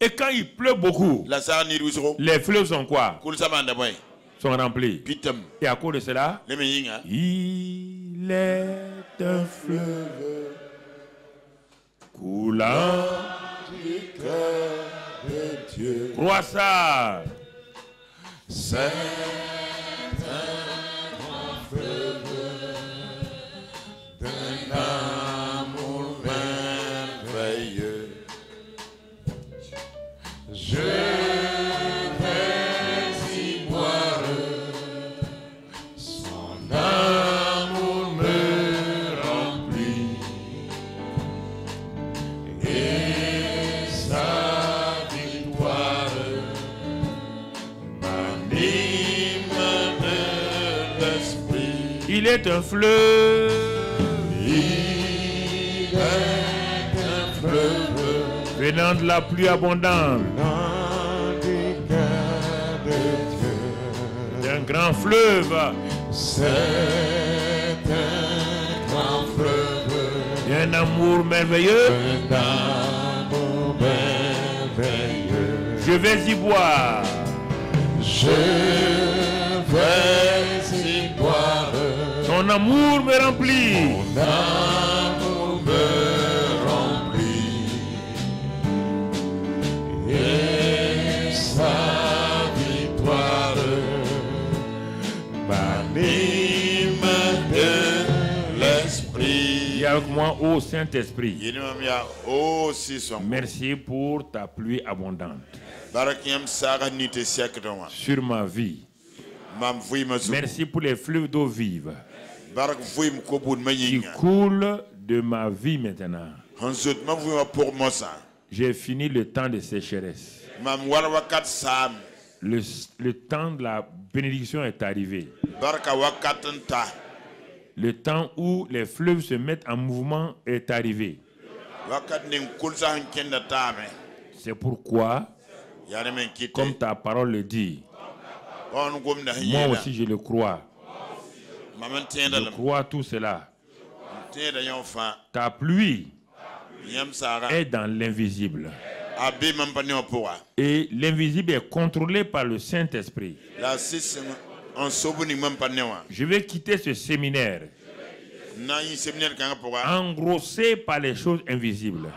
Et quand il pleut beaucoup, les fleuves sont quoi? Sont remplis. Et à cause de cela, il est un fleuve coulant du cœur de Dieu. Crois ça. C'est un grand fleuve d'un amour merveilleux. Je vais y boire, son amour me remplit et sa victoire m'anime de l'esprit. Il est un fleuve. Il est un fleuve Venant de la pluie abondante. du cœur de Dieu. D'un grand fleuve. C'est un grand fleuve D'un amour merveilleux. d'un amour merveilleux. Je vais y boire. Je vais y boire. Son amour me remplit. Mon amour me remplit et sa victoire m'anime de l'esprit. Dis avec moi, ô Saint-Esprit, Oh, si son merci pour ta pluie abondante sur ma vie. Merci pour les fleuves d'eau vive qui coulent de ma vie maintenant. J'ai fini le temps de sécheresse. Le temps de la bénédiction est arrivé. Le temps où les fleuves se mettent en mouvement est arrivé. C'est pourquoi, comme ta parole le dit, moi aussi je le crois. Je crois tout cela. Ta pluie est dans l'invisible. Et l'invisible est contrôlé par le Saint-Esprit. Je vais quitter ce séminaire engrossé par les choses invisibles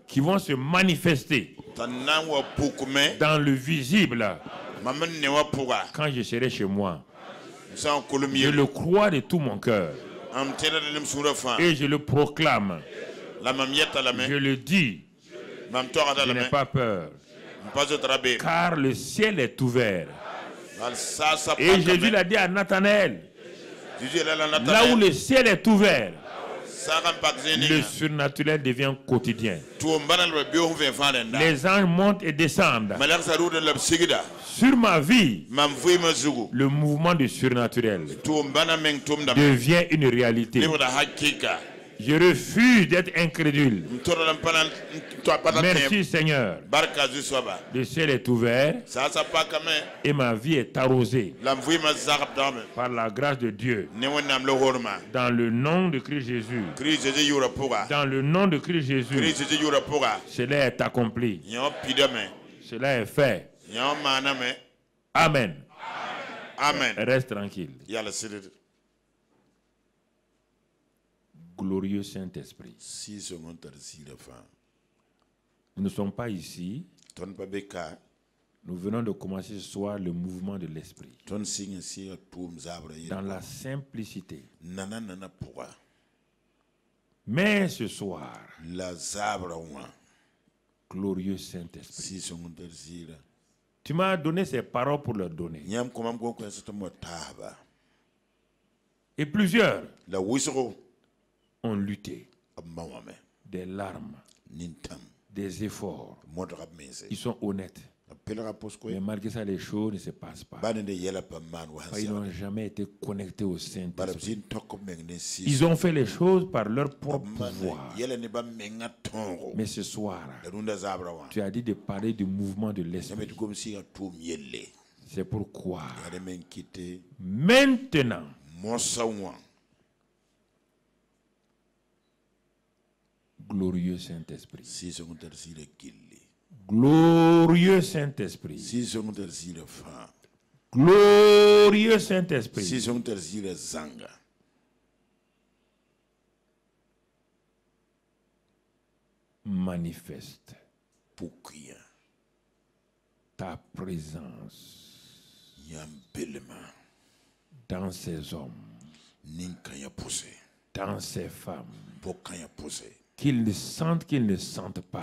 qui vont se manifester dans le visible quand je serai chez moi. Je le crois de tout mon cœur et je le proclame. Je le dis. Je n'ai pas peur, car le ciel est ouvert. Et Jésus l'a dit à Nathanaël, là où le ciel est ouvert, le surnaturel devient quotidien. Les anges montent et descendent. Sur ma vie, le mouvement du surnaturel devient une réalité. Je refuse d'être incrédule. Merci Seigneur. Le ciel est ouvert et ma vie est arrosée par la grâce de Dieu. Dans le nom de Christ Jésus. Dans le nom de Christ Jésus. Cela est accompli. Cela est fait. Amen. Amen. Reste tranquille. Glorieux Saint-Esprit. Nous ne sommes pas ici. Nous venons de commencer ce soir le mouvement de l'Esprit. Dans la simplicité. Mais ce soir, glorieux Saint-Esprit, tu m'as donné ces paroles pour leur donner. Et plusieurs ont lutté. Des larmes, des efforts. Ils sont honnêtes. Mais malgré ça, les choses ne se passent pas. Ils n'ont jamais été connectés au Saint-Esprit. Ils ont fait les choses par leur propre pouvoir. Mais ce soir, tu as dit de parler du mouvement de l'Esprit. C'est pourquoi, maintenant, glorieux Saint-Esprit, glorieux Saint-Esprit, glorieux Saint-Esprit, manifeste présence dans ces hommes, dans ces femmes, qu'ils le sentent, qu'ils ne sentent pas.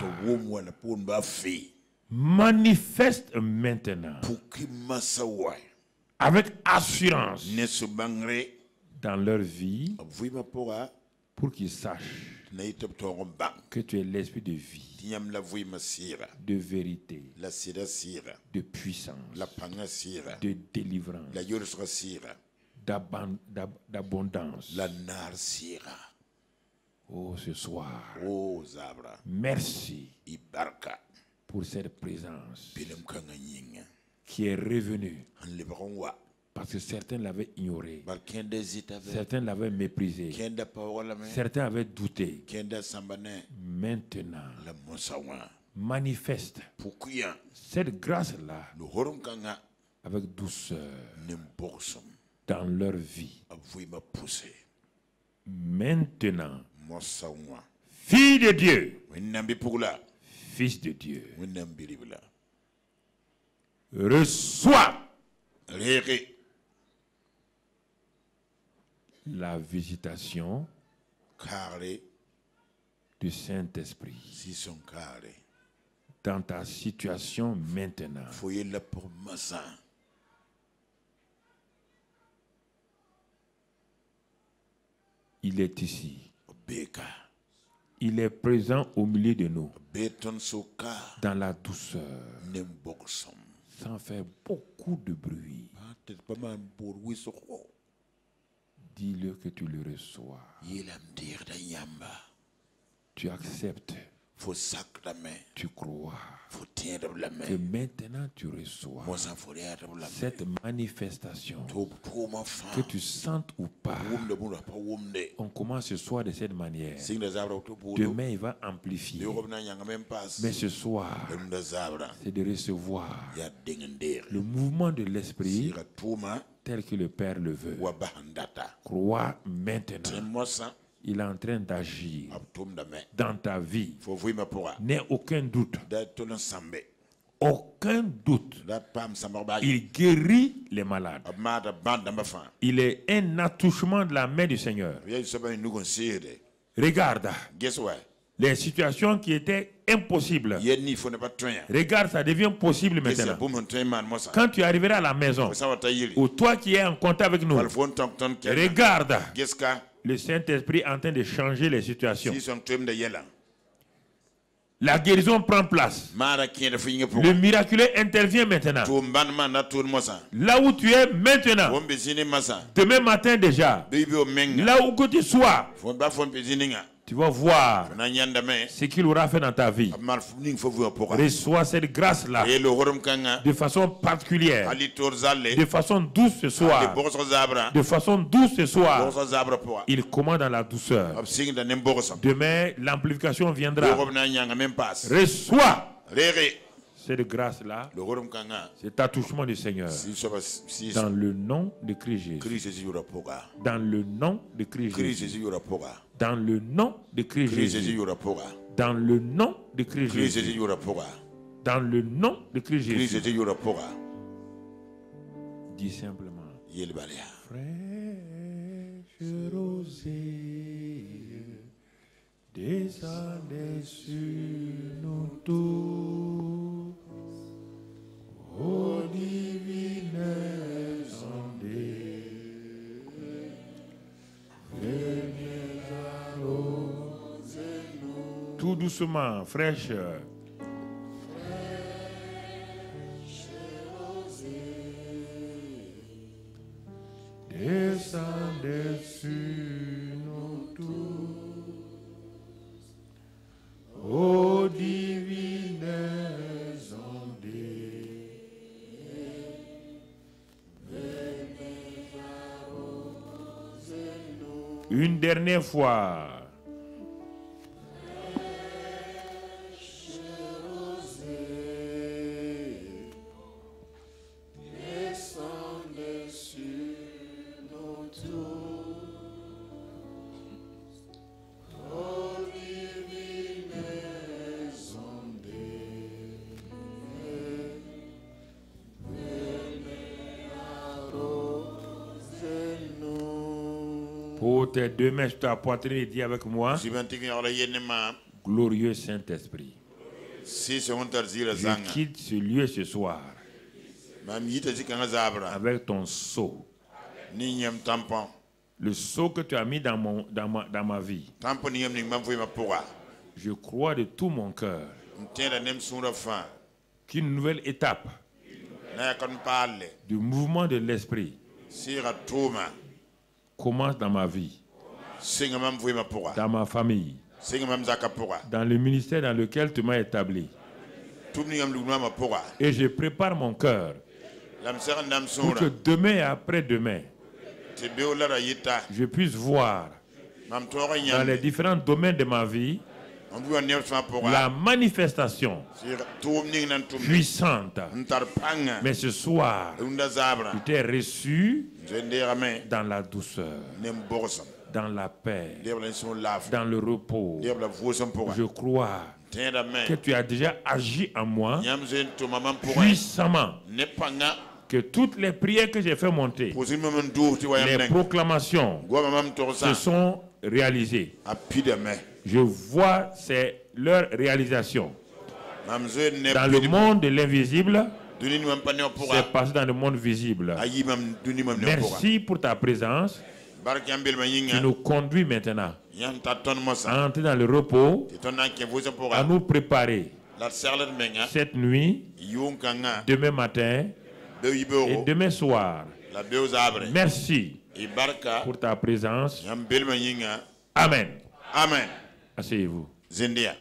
Manifeste maintenant avec assurance dans leur vie pour qu'ils sachent que tu es l'esprit de vie, de vérité, de puissance, de délivrance, d'abondance. Oh, ce soir, merci pour cette présence qui est revenue. Parce que certains l'avaient ignoré, certains l'avaient méprisé, certains avaient douté. Maintenant, manifeste cette grâce-là avec douceur dans leur vie. Maintenant, fille de Dieu, fils de Dieu, reçois la visitation du Saint-Esprit dans ta situation maintenant. Il est ici. Il est présent au milieu de nous, dans la douceur, sans faire beaucoup de bruit. Dis-le que tu le reçois. Tu acceptes. Tu crois que maintenant tu reçois cette manifestation, que tu sentes ou pas. On commence ce soir de cette manière. Demain il va amplifier. Mais ce soir, c'est de recevoir le mouvement de l'esprit tel que le Père le veut. Crois maintenant. Il est en train d'agir dans ta vie. N'aie aucun doute. Aucun doute. Il guérit les malades. Il est un attouchement de la main du Seigneur. Regarde. Les situations qui étaient impossibles. Regarde, ça devient possible maintenant. Quand tu arriveras à la maison, ou toi qui es en contact avec nous, regarde. Le Saint-Esprit est en train de changer les situations. La guérison prend place. Le miraculeux intervient maintenant. Là où tu es maintenant. Demain matin déjà. Là où que tu sois. Tu vas voir ce qu'il aura fait dans ta vie. Reçois cette grâce-là de façon particulière, de façon douce ce soir. De façon douce ce soir. Il commande dans la douceur. Demain, l'amplification viendra. Reçois cette grâce-là, cet attouchement du Seigneur. Dans le nom de Christ Jésus. Dans le nom de Christ Jésus. Dans le nom de Christ Jésus. Dans le nom de Christ Jésus. Dans le nom de Christ Jésus. Dis simplement. Fraîche rosée, descendez sur nous tous. Ô divine ondée, venez arroser-nous. Tout doucement, fraîche. Descendez sur nous tous, ô divines ondées, venez arroser-nous. Une dernière fois. Pour tes deux mains sur ta poitrine et dis avec moi, glorieux Saint-Esprit, je quitte ce lieu ce soir avec ton sceau, le sceau que tu as mis dans ma vie. Je crois de tout mon cœur qu'une nouvelle étape du mouvement de l'esprit commence dans ma vie, dans ma famille, dans le ministère dans lequel tu m'as établi. Et je prépare mon cœur pour que demain et après-demain, je puisse voir dans les différents domaines de ma vie la manifestation puissante. Mais ce soir, tu t'es reçu dans la douceur, dans la paix, dans le repos. Je crois que tu as déjà agi en moi puissamment, que toutes les prières que j'ai fait monter, les proclamations se sont réalisées. Je vois leur réalisation. Dans le monde de l'invisible, c'est passé dans le monde visible. Merci pour ta présence. Tu nous conduis maintenant à entrer dans le repos, à nous préparer cette nuit, demain matin et demain soir. Merci pour ta présence. Amen. Amen. Asseyez-vous. Zindia.